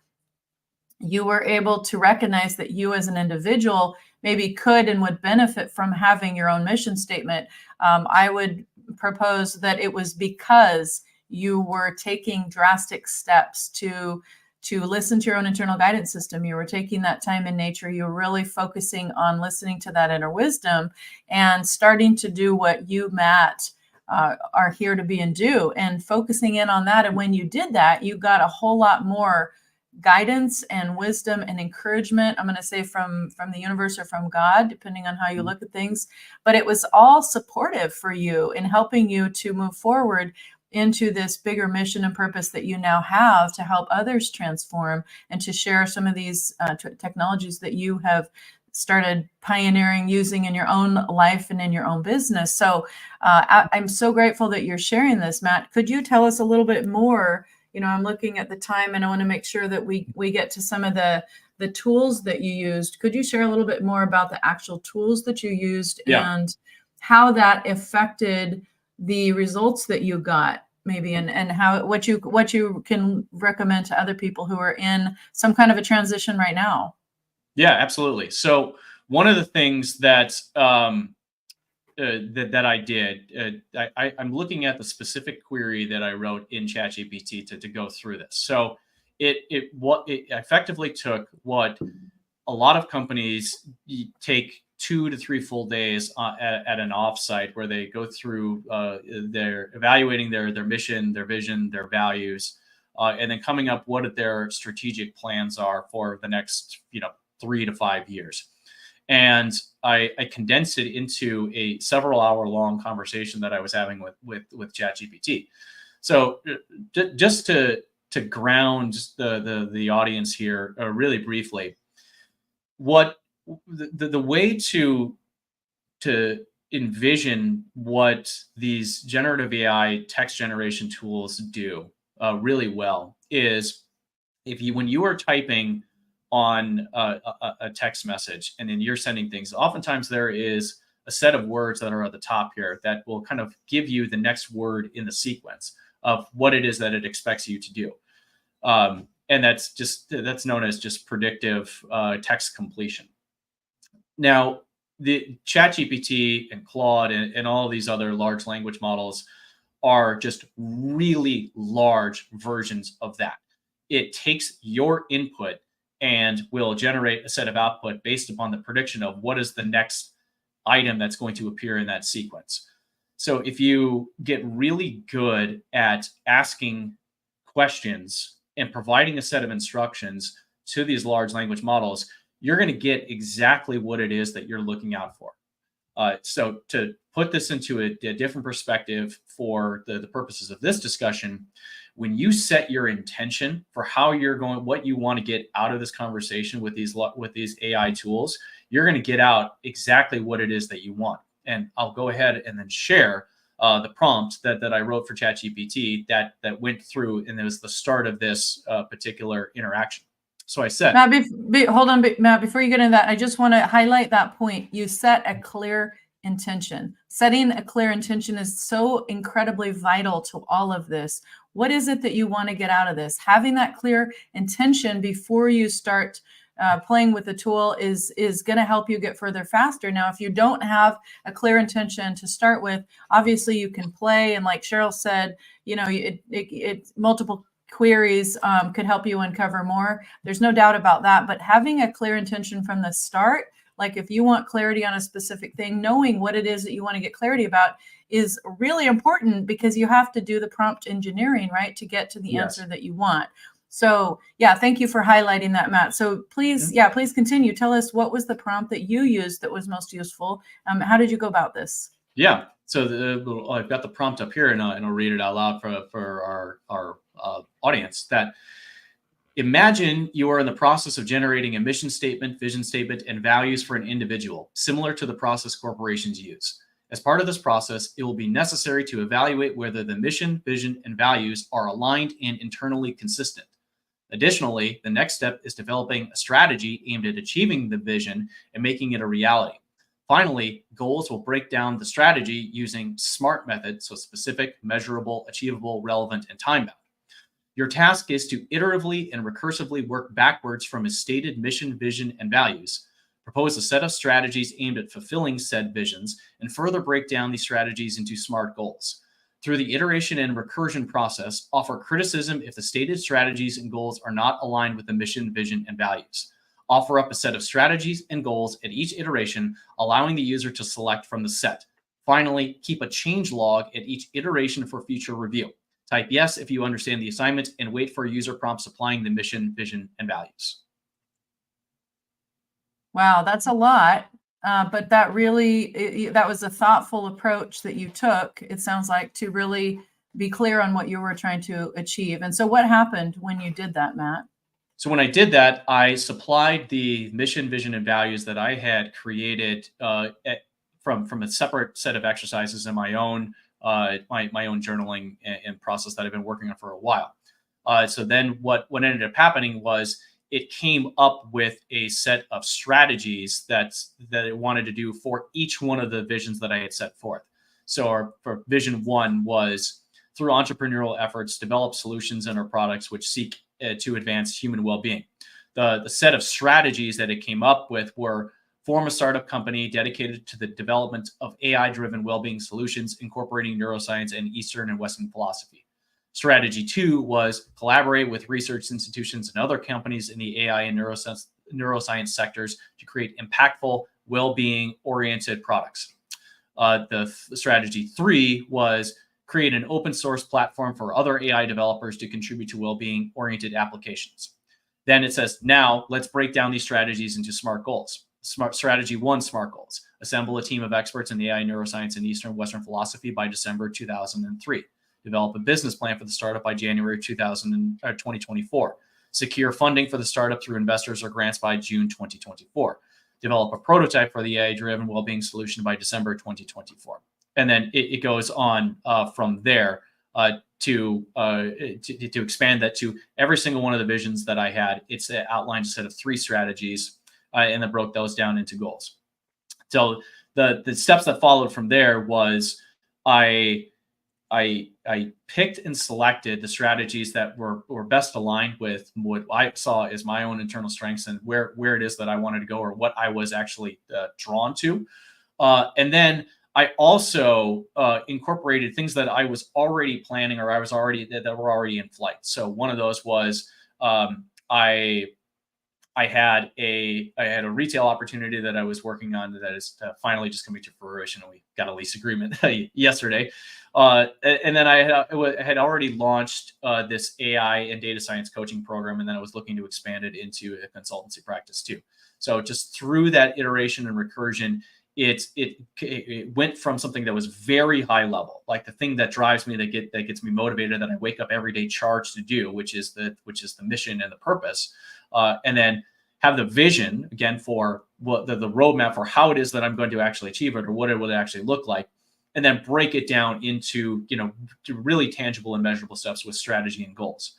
you were able to recognize that you as an individual maybe could and would benefit from having your own mission statement? I would propose that it was because you were taking drastic steps to listen to your own internal guidance system. You were taking that time in nature. You were really focusing on listening to that inner wisdom and starting to do what you, Matt, are here to be and do, and focusing in on that. And when you did that, you got a whole lot more guidance and wisdom and encouragement, I'm going to say from the universe or from God, depending on how you look at things. But it was all supportive for you in helping you to move forward into this bigger mission and purpose that you now have to help others transform and to share some of these technologies that you have started pioneering using in your own life and in your own business. So I'm so grateful that you're sharing this, Matt. Could you tell us a little bit more? I'm looking at the time and I want to make sure that we get to some of the tools that you used. Could you share a little bit more about the actual tools that you used and how that affected the results that you got, maybe, and how what you can recommend to other people who are in some kind of a transition right now? Yeah, absolutely. So one of the things that that I did, I'm looking at the specific query that I wrote in ChatGPT to go through this. So it effectively took what a lot of companies take 2 to 3 full days at an offsite where they go through their evaluating their mission, their vision, their values, and then coming up what their strategic plans are for the next 3 to 5 years. And I condensed it into a several hour long conversation that I was having with ChatGPT. So just to ground the audience here really briefly, what the way to envision what these generative AI text generation tools do really well is when you are typing on a text message and then you're sending things, oftentimes there is a set of words that are at the top here that will kind of give you the next word in the sequence of what it is that it expects you to do. And that's known as just predictive text completion. Now, the ChatGPT and Claude and all of these other large language models are just really large versions of that. It takes your input and will generate a set of output based upon the prediction of what is the next item that's going to appear in that sequence. So if you get really good at asking questions and providing a set of instructions to these large language models, you're going to get exactly what it is that you're looking out for. So to put this into a different perspective for the purposes of this discussion, when you set your intention for how you're going, what you want to get out of this conversation with these AI tools, you're going to get out exactly what it is that you want. And I'll go ahead and then share the prompt that I wrote for ChatGPT that went through, and it was the start of this particular interaction. So I said, Matt, hold on, Matt, before you get into that, I just want to highlight that point. You set a clear intention. Setting a clear intention is so incredibly vital to all of this. What is it that you want to get out of this? Having that clear intention before you start playing with the tool is going to help you get further faster. Now, if you don't have a clear intention to start with, obviously you can play, and like Cheryl said, multiple queries could help you uncover more. There's no doubt about that. But having a clear intention from the start, like if you want clarity on a specific thing, knowing what it is that you want to get clarity about is really important, because you have to do the prompt engineering, right, to get to the answer that you want. So yeah, thank you for highlighting that, Matt. So please, please continue. Tell us, what was the prompt that you used that was most useful? How did you go about this? Yeah, so I've got the prompt up here, and I'll read it out loud for our audience. That imagine you are in the process of generating a mission statement, vision statement, and values for an individual, similar to the process corporations use. As part of this process, it will be necessary to evaluate whether the mission, vision, and values are aligned and internally consistent. Additionally, the next step is developing a strategy aimed at achieving the vision and making it a reality. Finally, goals will break down the strategy using SMART method, so specific, measurable, achievable, relevant, and time-bound. Your task is to iteratively and recursively work backwards from a stated mission, vision, and values, propose a set of strategies aimed at fulfilling said visions, and further break down these strategies into SMART goals. Through the iteration and recursion process, offer criticism if the stated strategies and goals are not aligned with the mission, vision, and values. Offer up a set of strategies and goals at each iteration, allowing the user to select from the set. Finally, keep a change log at each iteration for future review. Type yes if you understand the assignment, and wait for user prompts applying the mission, vision, and values. Wow, that's a lot. But that really, that was a thoughtful approach that you took, it sounds like, to really be clear on what you were trying to achieve. And so what happened when you did that, Matt? So when I did that, I supplied the mission, vision, and values that I had created from a separate set of exercises in my own my own journaling and process that I've been working on for a while. So then what ended up happening was it came up with a set of strategies that it wanted to do for each one of the visions that I had set forth. So for vision 1 was, through entrepreneurial efforts, develop solutions in our products which seek to advance human well-being. The set of strategies that it came up with were: form a startup company dedicated to the development of AI-driven well-being solutions, incorporating neuroscience and Eastern and Western philosophy. Strategy 2 was collaborate with research institutions and other companies in the AI and neuroscience sectors to create impactful, well-being oriented products. The strategy 3 was create an open source platform for other AI developers to contribute to well-being oriented applications. Then it says, now let's break down these strategies into SMART goals. Strategy 1, SMART goals. Assemble a team of experts in AI, neuroscience, and Eastern Western philosophy by December 2003. Develop a business plan for the startup by January 2024. Secure funding for the startup through investors or grants by June 2024. Develop a prototype for the AI-driven well-being solution by December 2024. And then it goes on from there to expand that to every single one of the visions that I had. It's outlined a set of 3 strategies and then broke those down into goals. So the steps that followed from there was I picked and selected the strategies that were best aligned with what I saw as my own internal strengths and where it is that I wanted to go or what I was actually drawn to. And then I also incorporated things that I was already planning or that were already in flight. So one of those was I had a retail opportunity that I was working on that is finally just coming to fruition. And we got a lease agreement yesterday. And then I had already launched this AI and data science coaching program, and then I was looking to expand it into a consultancy practice too. So just through that iteration and recursion, it went from something that was very high level, like the thing that drives me, that gets me motivated, that I wake up every day charged to do, which is the mission and the purpose, and then have the vision again for what the roadmap for how it is that I'm going to actually achieve it or what it would actually look like, and then break it down into to really tangible and measurable steps with strategy and goals.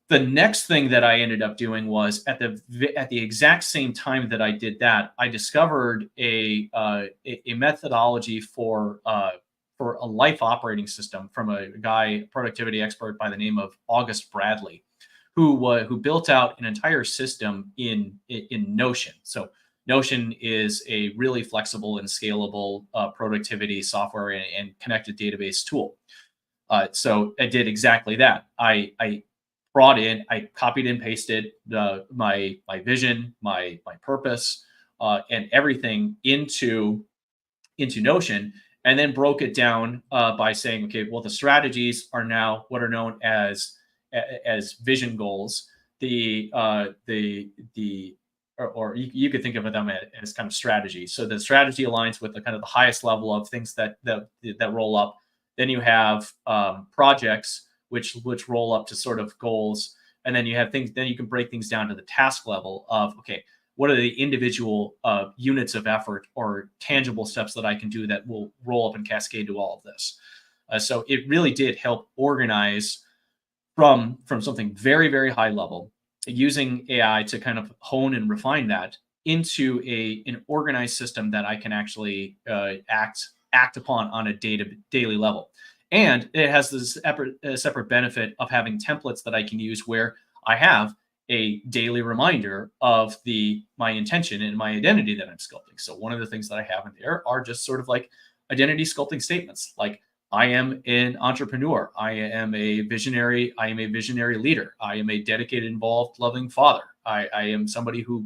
The next thing that I ended up doing was at the exact same time that I did that, I discovered a methodology for a life operating system from a productivity expert by the name of August Bradley, who built out an entire system in Notion. So Notion is a really flexible and scalable productivity software and connected database tool. So I did exactly that. I copied and pasted my vision, my purpose, and everything into Notion, and then broke it down by saying, okay, well, the strategies are now what are known as vision goals. Or you could think of them as kind of strategy. So the strategy aligns with the kind of the highest level of things that roll up. Then you have projects, which roll up to sort of goals, and then you have things. Then you can break things down to the task level of, okay, what are the individual units of effort or tangible steps that I can do that will roll up and cascade to all of this. So it really did help organize from something very, very high level, using AI to kind of hone and refine that into an organized system that I can actually act upon on a daily level. And it has this separate benefit of having templates that I can use where I have a daily reminder of my intention and my identity that I'm sculpting. So one of the things that I have in there are just sort of like identity sculpting statements, like I am an entrepreneur. I am a visionary leader. I am a dedicated, involved, loving father. I am somebody who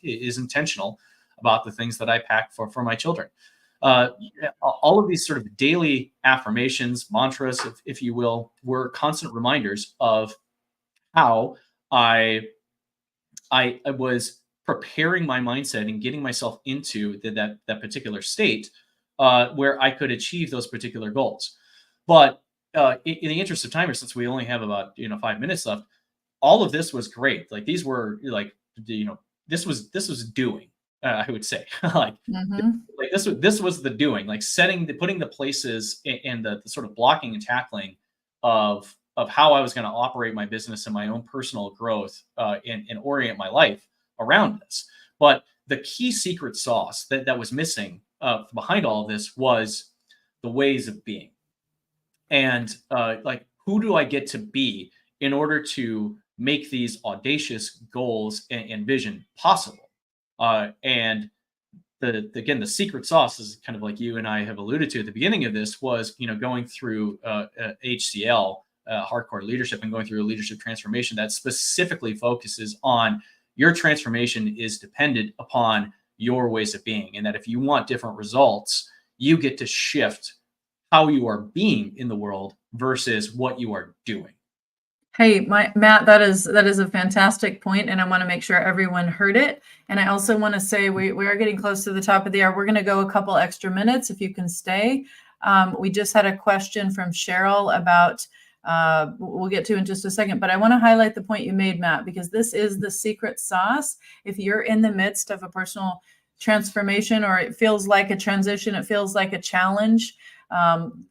is intentional about the things that I pack for my children. All of these sort of daily affirmations, mantras, if you will, were constant reminders of how I was preparing my mindset and getting myself into that particular state where I could achieve those particular goals. But in the interest of time, since we only have about 5 minutes left, all of this was great. Like these were like this was doing. I would say like this was the doing, like putting the places and the sort of blocking and tackling of how I was going to operate my business and my own personal growth and orient my life around this. But the key secret sauce that was missing behind all of this was the ways of being. And like, who do I get to be in order to make these audacious goals and vision possible? And the secret sauce is kind of like you and I have alluded to at the beginning of this was, going through HCL, hardcore leadership, and going through a leadership transformation that specifically focuses on your transformation is dependent upon your ways of being, and that if you want different results, you get to shift how you are being in the world versus what you are doing. Hey, Matt, that is a fantastic point, and I want to make sure everyone heard it. And I also want to say we are getting close to the top of the hour. We're going to go a couple extra minutes if you can stay. We just had a question from Cheryl about, we'll get to in just a second, but I want to highlight the point you made, Matt, because this is the secret sauce. If you're in the midst of a personal transformation, or it feels like a transition, it feels like a challenge,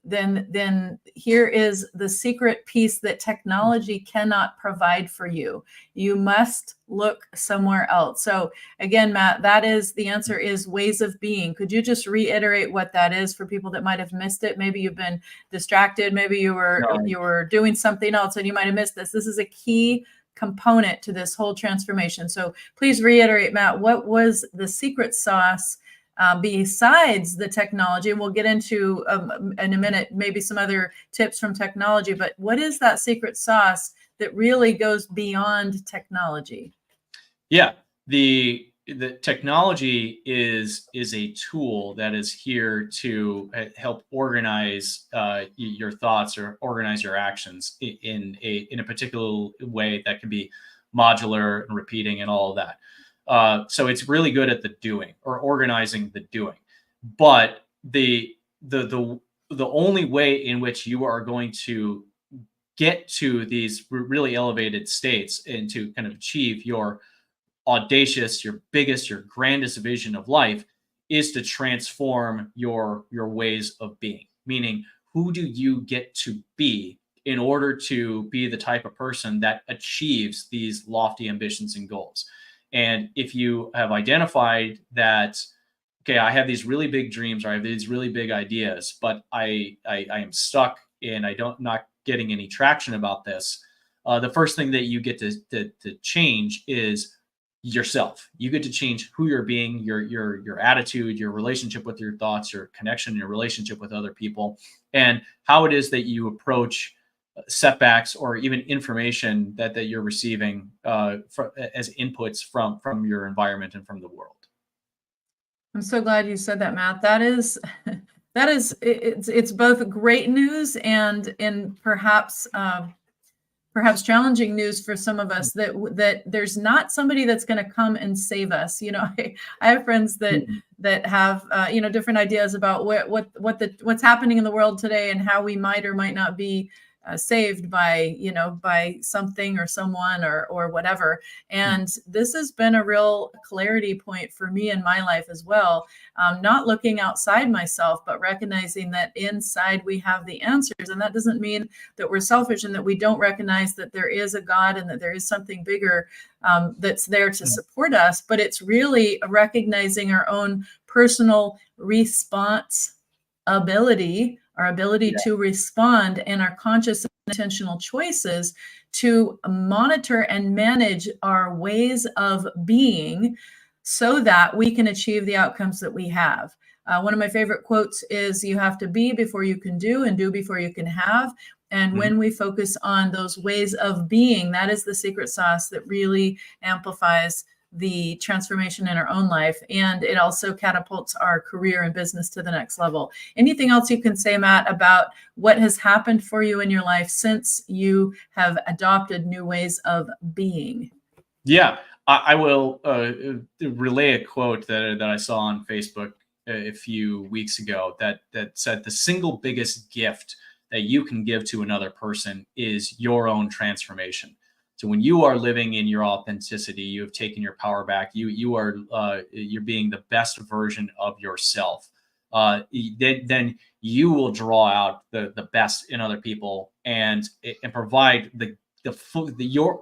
then here is the secret piece that technology cannot provide for you. You must look somewhere else. So again, Matt, that is the answer, is ways of being. Could you just reiterate what that is for people that might have missed it? Maybe you've been distracted. Maybe you were doing something else and you might have missed this. This is a key component to this whole transformation. So please reiterate, Matt, what was the secret sauce besides the technology? And we'll get into in a minute maybe some other tips from technology, but what is that secret sauce that really goes beyond technology? Yeah, the technology is a tool that is here to help organize your thoughts or organize your actions in a particular way that can be modular and repeating and all of that. So it's really good at the doing, or organizing the doing. But the only way in which you are going to get to these really elevated states and to kind of achieve your audacious, your biggest, your grandest vision of life is to transform your ways of being. Meaning, who do you get to be in order to be the type of person that achieves these lofty ambitions and goals? And if you have identified that, okay, I have these really big dreams, or I have these really big ideas, but I am stuck and not getting any traction about this. The first thing that you get to change is yourself. You get to change who you're being, your attitude, your relationship with your thoughts, your connection, your relationship with other people, and how it is that you approach setbacks or even information that you're receiving as inputs from your environment and from the world. I'm so glad you said that, Matt. That is it's both great news and perhaps challenging news for some of us, that there's not somebody that's going to come and save us. I have friends that have different ideas about what's happening in the world today and how we might or might not be saved by something or someone or whatever. And this has been a real clarity point for me in my life as well. Not looking outside myself, but recognizing that inside we have the answers. And that doesn't mean that we're selfish and that we don't recognize that there is a God and that there is something bigger that's there to support us. But it's really recognizing our own personal response ability, our ability to respond, and our conscious and intentional choices to monitor and manage our ways of being so that we can achieve the outcomes that we have. One of my favorite quotes is, you have to be before you can do, and do before you can have. And when we focus on those ways of being, that is the secret sauce that really amplifies the transformation in our own life. And it also catapults our career and business to the next level. Anything else you can say, Matt, about what has happened for you in your life since you have adopted new ways of being? Yeah, I will relay a quote that I saw on Facebook a few weeks ago that said the single biggest gift that you can give to another person is your own transformation. So when you are living in your authenticity, you have taken your power back. You're being the best version of yourself. Then you will draw out the best in other people and provide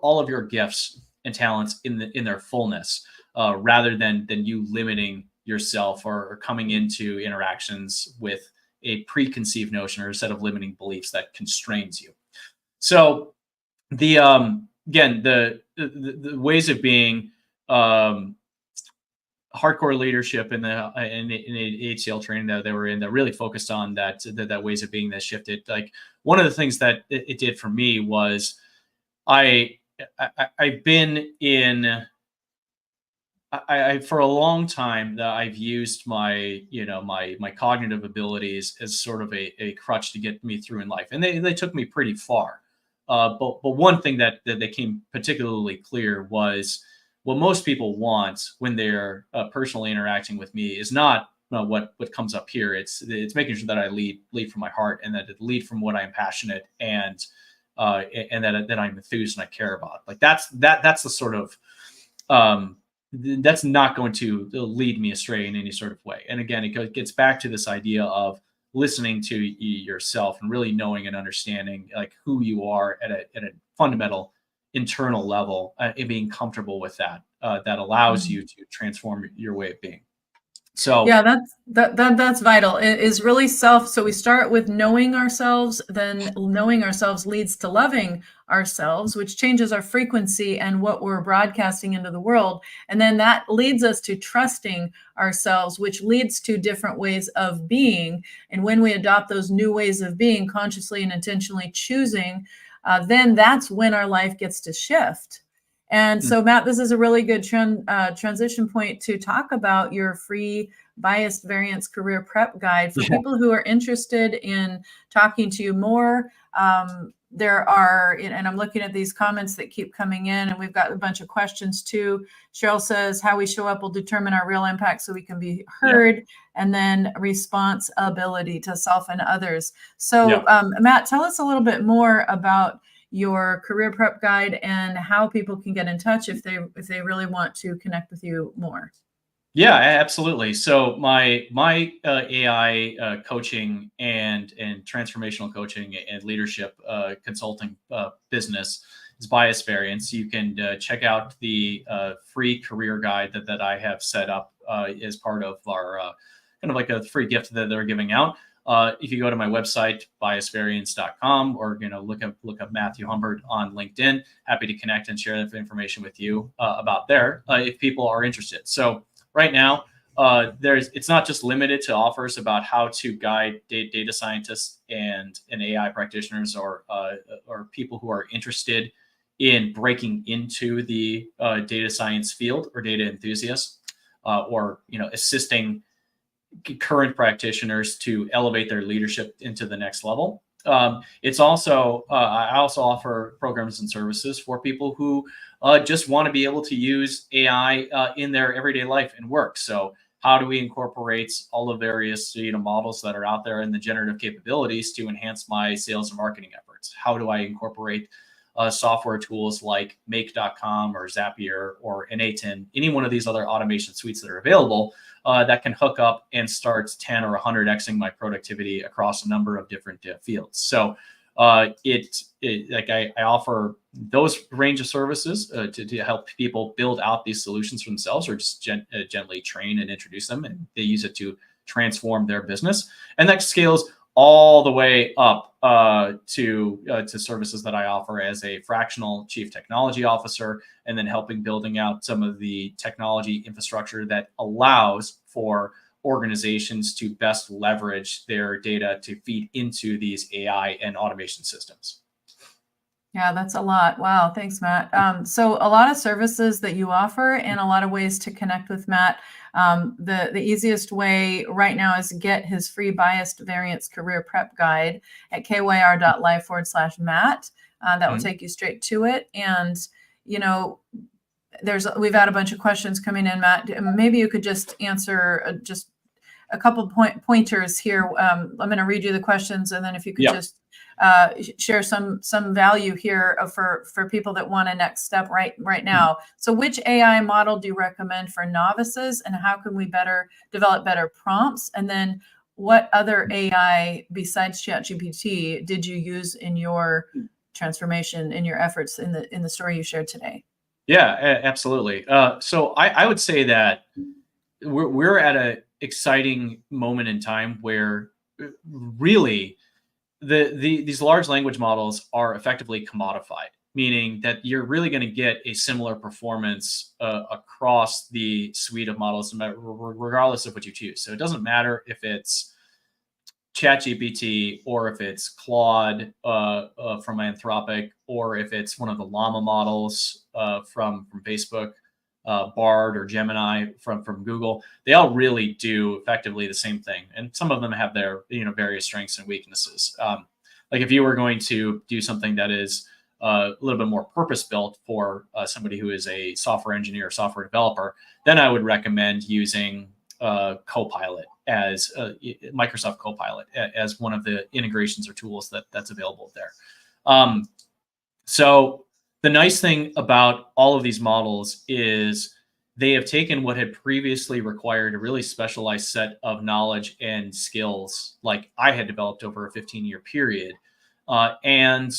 all of your gifts and talents in their fullness, rather than you limiting yourself or coming into interactions with a preconceived notion or a set of limiting beliefs that constrains you. So again, the ways of being, hardcore leadership in the HCL training that they were in, that really focused on that ways of being that shifted. Like, one of the things that it did for me was I've been in for a long time that I've used my, my cognitive abilities as sort of a crutch to get me through in life, and they took me pretty far. But one thing that became particularly clear was what most people want when they're personally interacting with me is not what comes up here. It's making sure that I lead from my heart, and that it lead from what I'm passionate and that I'm enthused and I care about. Like that's the sort of that's not going to lead me astray in any sort of way. And again, it gets back to this idea of listening to yourself and really knowing and understanding like who you are at a fundamental internal level, and being comfortable with that, that allows you to transform your way of being. So yeah, that's vital. It is really self. So we start with knowing ourselves, then knowing ourselves leads to loving ourselves, which changes our frequency and what we're broadcasting into the world. And then that leads us to trusting ourselves, which leads to different ways of being. And when we adopt those new ways of being, consciously and intentionally choosing, then that's when our life gets to shift. And so, Matt, this is a really good transition point to talk about your free biased variance career prep guide for people who are interested in talking to you more. There are, and I'm looking at these comments that keep coming in, and we've got a bunch of questions too. Cheryl says, how we show up will determine our real impact so we can be heard, and then responsibility to self and others. So, Matt, tell us a little bit more about your career prep guide and how people can get in touch if they really want to connect with you more. Yeah, absolutely. So my AI coaching and transformational coaching and leadership consulting business is Bias Variance. You can check out the free career guide that I have set up as part of our kind of like a free gift that they're giving out. If you go to my website, biasvariance.com, or look up Matthew Humbert on LinkedIn, happy to connect and share that information with you about there if people are interested. So right now, it's not just limited to offers about how to guide data scientists and AI practitioners or people who are interested in breaking into the data science field or data enthusiasts, or assisting current practitioners to elevate their leadership into the next level. It's also I also offer programs and services for people who just want to be able to use AI in their everyday life and work. So how do we incorporate all the various models that are out there and the generative capabilities to enhance my sales and marketing efforts? How do I incorporate software tools like make.com or Zapier or N8n, any one of these other automation suites that are available that can hook up and start 10 or 100xing my productivity across a number of different fields. So I offer those range of services to help people build out these solutions for themselves, or just gently train and introduce them, and they use it to transform their business. And that scales all the way up to services that I offer as a fractional chief technology officer, and then helping building out some of the technology infrastructure that allows for organizations to best leverage their data to feed into these AI and automation systems. Yeah, that's a lot. Wow. Thanks, Matt. So a lot of services that you offer and a lot of ways to connect with Matt. The easiest way right now is to get his free biased variance career prep guide at kyr.life/Matt. That will take you straight to it. And, we've had a bunch of questions coming in, Matt. Maybe you could just answer just a couple pointers here. I'm going to read you the questions, and then if you could just share some value here for people that want a next step right now. So which AI model do you recommend for novices, and how can we develop better prompts? And then what other AI besides ChatGPT did you use in your transformation, in your efforts in the story you shared today? Yeah, absolutely. So I would say that we're at an exciting moment in time where really these large language models are effectively commodified, meaning that you're really going to get a similar performance across the suite of models, regardless of what you choose. So it doesn't matter if it's ChatGPT or if it's Claude from Anthropic, or if it's one of the Llama models from Facebook, Bard or Gemini from Google, they all really do effectively the same thing. And some of them have their, various strengths and weaknesses. Like if you were going to do something that is a little bit more purpose-built for somebody who is a software engineer or software developer, then I would recommend using Copilot as Microsoft Copilot as one of the integrations or tools that's available there. So the nice thing about all of these models is they have taken what had previously required a really specialized set of knowledge and skills, like I had developed over a 15-year period, and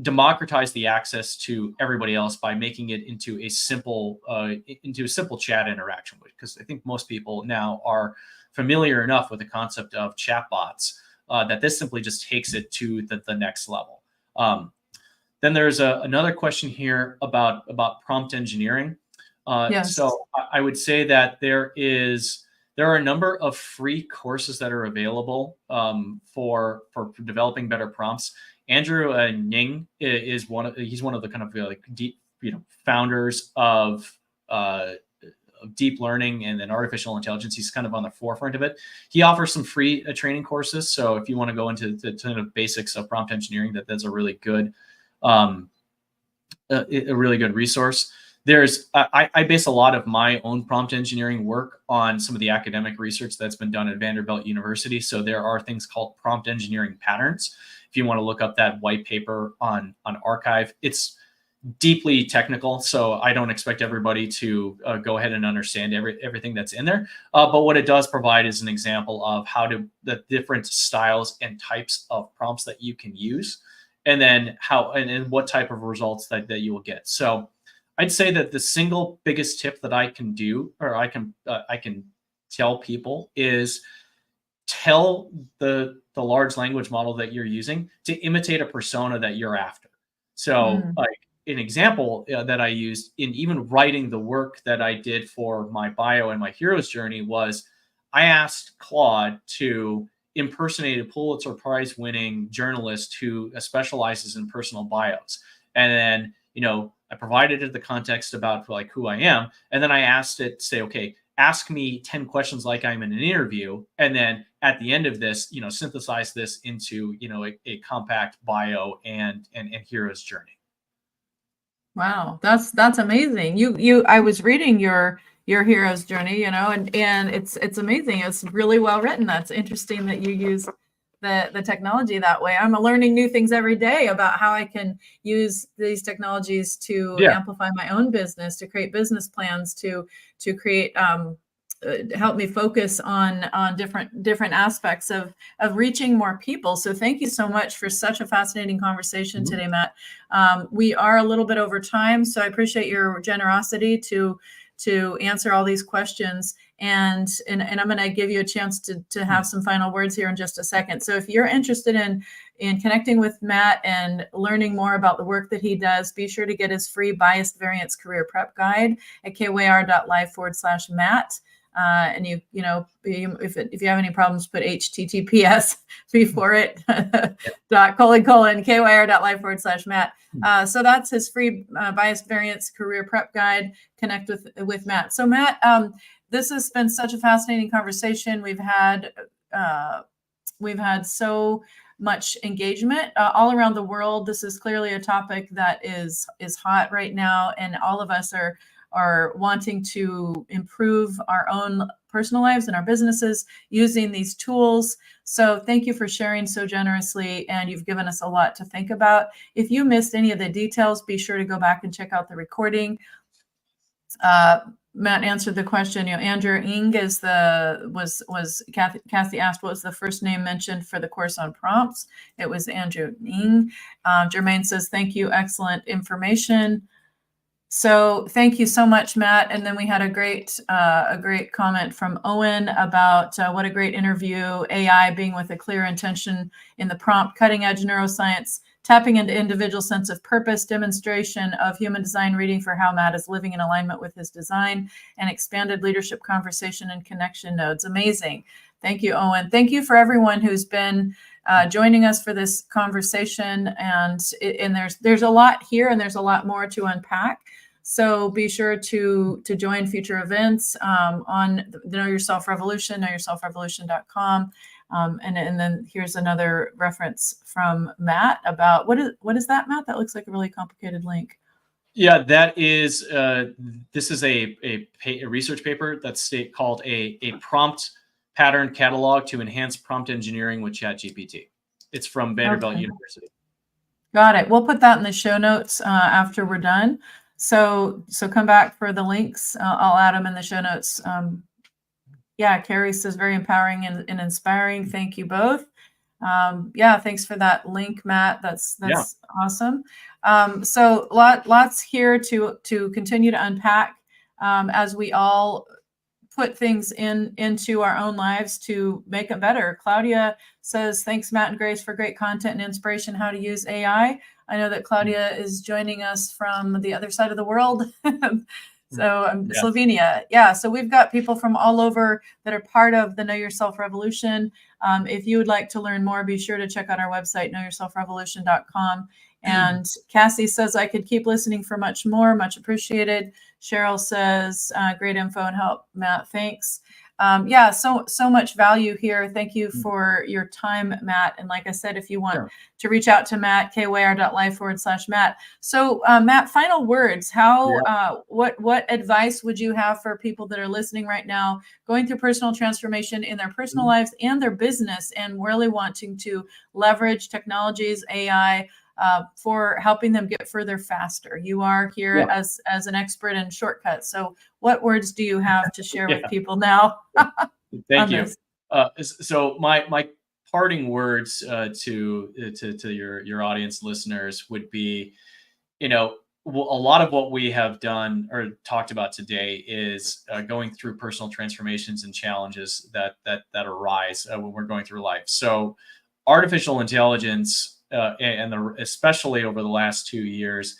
democratize the access to everybody else by making it into a simple chat interaction. Because I think most people now are familiar enough with the concept of chatbots that this simply just takes it to the next level. Then there's another question here about prompt engineering. Yes. So I would say that there are a number of free courses that are available for developing better prompts. Andrew Ng is one of the kind of like deep, founders of deep learning and then artificial intelligence. He's kind of on the forefront of it. He offers some free training courses. So if you want to go into the kind of basics of prompt engineering, that's a really good resource. I base a lot of my own prompt engineering work on some of the academic research that's been done at Vanderbilt University. So there are things called prompt engineering patterns. If you want to look up that white paper on Archive, it's deeply technical, so I don't expect everybody to go ahead and understand everything that's in there. But what it does provide is an example of the different styles and types of prompts that you can use, and then and what type of results that you will get. So I'd say that the single biggest tip that I can do, or I can tell people, is tell the large language model that you're using to imitate a persona that you're after. So like an example that I used in even writing the work that I did for my bio and my hero's journey was I asked Claude to impersonate a Pulitzer Prize winning journalist who specializes in personal bios. And then, I provided it the context about like who I am. And then I asked it to say, okay, ask me 10 questions like I'm in an interview. And then at the end of this, synthesize this into, a compact bio and hero's journey. Wow, that's amazing. I was reading your hero's journey, and it's amazing. It's really well written. That's interesting that you use the technology that way. I'm learning new things every day about how I can use these technologies to amplify my own business, to create business plans, to create help me focus on different aspects of reaching more people. So thank you so much for such a fascinating conversation today, Matt. We are a little bit over time, so I appreciate your generosity to answer all these questions. And I'm going to give you a chance to have some final words here in just a second. So if you're interested in connecting with Matt and learning more about the work that he does, be sure to get his free biased variance career prep guide at kyr.life/Matt. And if you have any problems, put HTTPS before it, :/kyr.life/Matt. So that's his free biased variance career prep guide. Connect with Matt. So Matt, this has been such a fascinating conversation. We've had so much engagement all around the world. This is clearly a topic that is hot right now, and all of us are wanting to improve our own personal lives and our businesses using these tools. So thank you for sharing so generously, and you've given us a lot to think about. If you missed any of the details, be sure to go back and check out the recording. Matt answered the question. Andrew Ng was Kathy asked what was the first name mentioned for the course on prompts. It was Andrew Ng. Jermaine says thank you, excellent information. So thank you so much, Matt. And then we had a great comment from Owen about what a great interview. AI being with a clear intention in the prompt, cutting edge neuroscience, tapping into individual sense of purpose, demonstration of human design reading for how Matt is living in alignment with his design, and expanded leadership conversation and connection nodes. Amazing. Thank you, Owen. Thank you for everyone who's been joining us for this conversation. And there's a lot here, and there's a lot more to unpack. So be sure to join future events on the Know Yourself Revolution, knowyourselfrevolution.com. And then here's another reference from Matt about what is that, Matt? That looks like a really complicated link. Yeah, that is. This is a research paper that's called a prompt pattern catalog to enhance prompt engineering with ChatGPT. It's from Vanderbilt University. Got it. We'll put that in the show notes after we're done. So come back for the links. I'll add them in the show notes. Yeah, Carrie says very empowering and inspiring. Thank you both. Yeah, thanks for that link, Matt. That's awesome. So lots here to continue to unpack as we all put things into our own lives to make it better. Claudia says, thanks, Matt and Grace, for great content and inspiration, how to use AI. I know that Claudia is joining us from the other side of the world. So Slovenia. Yeah. So we've got people from all over that are part of the Know Yourself Revolution. If you would like to learn more, be sure to check out our website, knowyourselfrevolution.com. And Cassie says, I could keep listening for much more. Much appreciated. Cheryl says, great info and help, Matt. Thanks. Yeah, so much value here. Thank you for your time, Matt. And like I said, if you want to reach out to Matt, kyr.life/Matt. So Matt, final words. What advice would you have for people that are listening right now, going through personal transformation in their personal lives and their business, and really wanting to leverage technologies, AI, for helping them get further faster? You are here as an expert in shortcuts. So what words do you have to share with people now? Thank you. So my parting words to your audience listeners would be, a lot of what we have done or talked about today is going through personal transformations and challenges that arise when we're going through life. So artificial intelligence, especially over the last 2 years,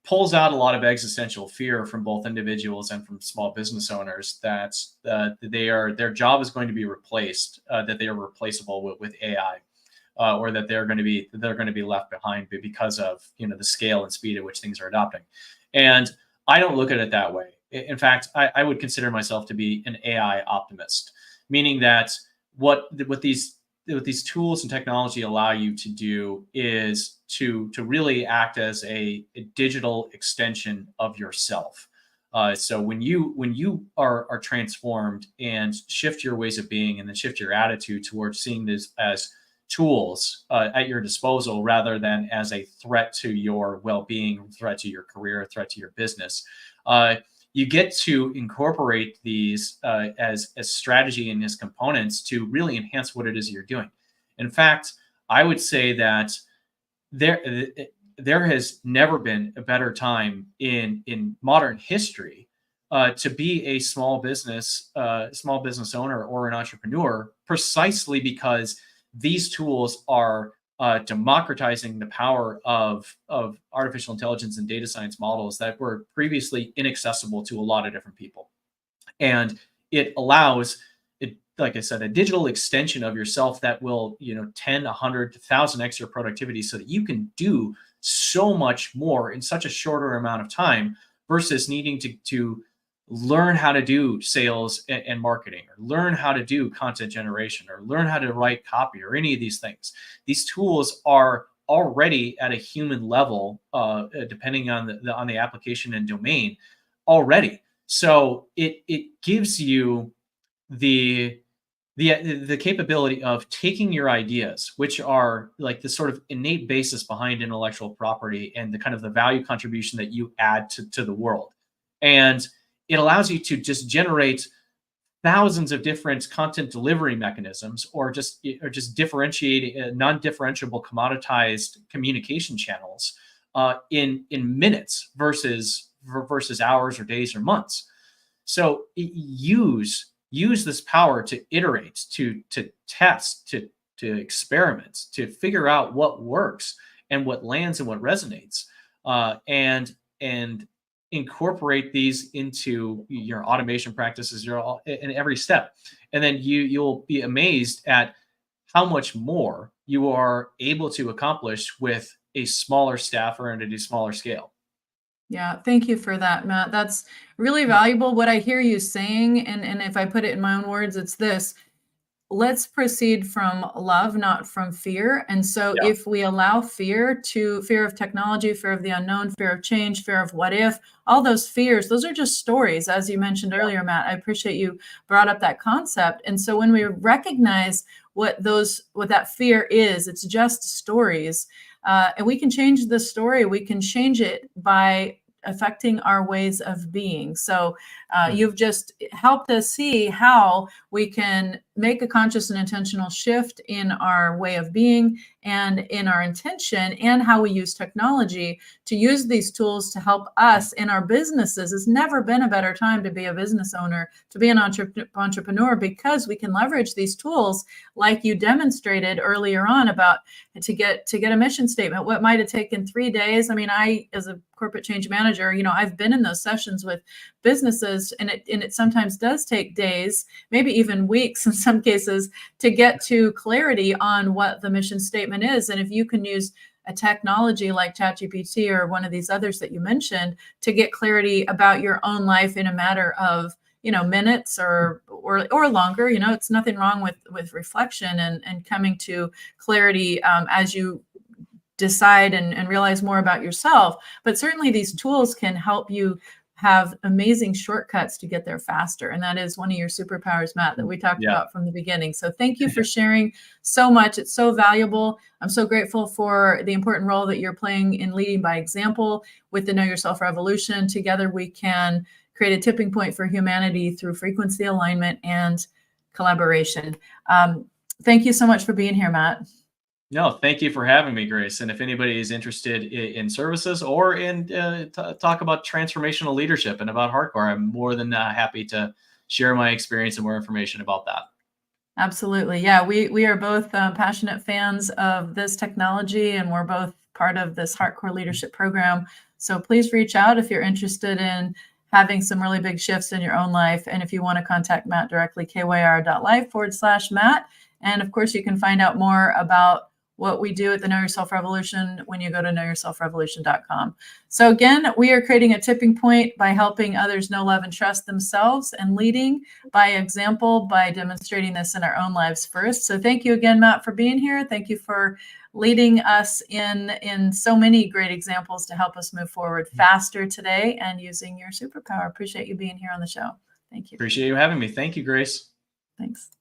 pulls out a lot of existential fear from both individuals and from small business owners that their job is going to be replaced, that they are replaceable with AI, or that they're going to be left behind because of the scale and speed at which things are adopting. And I don't look at it that way. In fact, I would consider myself to be an AI optimist, meaning that what these tools and technology allow you to do is to really act as a digital extension of yourself. So when you are transformed and shift your ways of being, and then shift your attitude towards seeing this as tools at your disposal rather than as a threat to your well-being, threat to your career, threat to your business, you get to incorporate these as strategy and as components to really enhance what it is you're doing. In fact, I would say that there has never been a better time in modern history to be a small business owner or an entrepreneur, precisely because these tools are democratizing the power of artificial intelligence and data science models that were previously inaccessible to a lot of different people. And it allows, like I said, a digital extension of yourself that will 10, 100, 1,000x your productivity, so that you can do so much more in such a shorter amount of time, versus needing to learn how to do sales and marketing, or learn how to do content generation, or learn how to write copy, or any of these things. These tools are already at a human level, depending on the application and domain already. So it gives you the capability of taking your ideas, which are like the sort of innate basis behind intellectual property and the kind of the value contribution that you add to the world. And it allows you to just generate thousands of different content delivery mechanisms, or just differentiating non-differentiable commoditized communication channels in minutes versus hours or days or months. So use this power to iterate, to test, to experiment, to figure out what works and what lands and what resonates, and incorporate these into your automation practices in every step. And then you'll be amazed at how much more you are able to accomplish with a smaller staff or at a smaller scale. Yeah, thank you for that, Matt. That's really valuable. What I hear you saying, and if I put it in my own words, it's this: let's proceed from love, not from fear. And so Yeah. if we allow fear of technology, fear of the unknown, fear of change, fear of what if, all those fears, those are just stories, as you mentioned earlier, Matt. I appreciate you brought up that concept. And so when we recognize what that fear is, it's just stories. And we can change the story. We can change it by affecting our ways of being. So you've just helped us see how we can make a conscious and intentional shift in our way of being and in our intention, and how we use technology to use these tools to help us in our businesses. It's never been a better time to be a business owner, to be an entrepreneur, because we can leverage these tools like you demonstrated earlier on about to get a mission statement. What might have taken 3 days. I mean, I, as a corporate change manager, I've been in those sessions with businesses, and it sometimes does take days, maybe even weeks in some cases, to get to clarity on what the mission statement is. And if you can use a technology like ChatGPT or one of these others that you mentioned to get clarity about your own life in a matter of minutes or longer, it's nothing wrong with reflection and coming to clarity as you decide and realize more about yourself. But certainly these tools can help you have amazing shortcuts to get there faster. And that is one of your superpowers, Matt, that we talked about from the beginning. So thank you for sharing so much. It's so valuable. I'm so grateful for the important role that you're playing in leading by example with the Know Yourself Revolution. Together we can create a tipping point for humanity through frequency alignment and collaboration. Thank you so much for being here, Matt. No, thank you for having me, Grace. And if anybody is interested in services or in talk about transformational leadership and about hardcore, I'm more than happy to share my experience and more information about that. Absolutely. Yeah, we are both passionate fans of this technology, and we're both part of this Hardcore Leadership Program. So please reach out if you're interested in having some really big shifts in your own life. And if you want to contact Matt directly, kyr.life/Matt. And of course, you can find out more about what we do at the Know Yourself Revolution when you go to knowyourselfrevolution.com. So again, we are creating a tipping point by helping others know, love, and trust themselves, and leading by example by demonstrating this in our own lives first. So thank you again, Matt, for being here. Thank you for leading us in so many great examples to help us move forward faster today and using your superpower. Appreciate you being here on the show. Thank you. Appreciate you having me. Thank you, Grace. Thanks.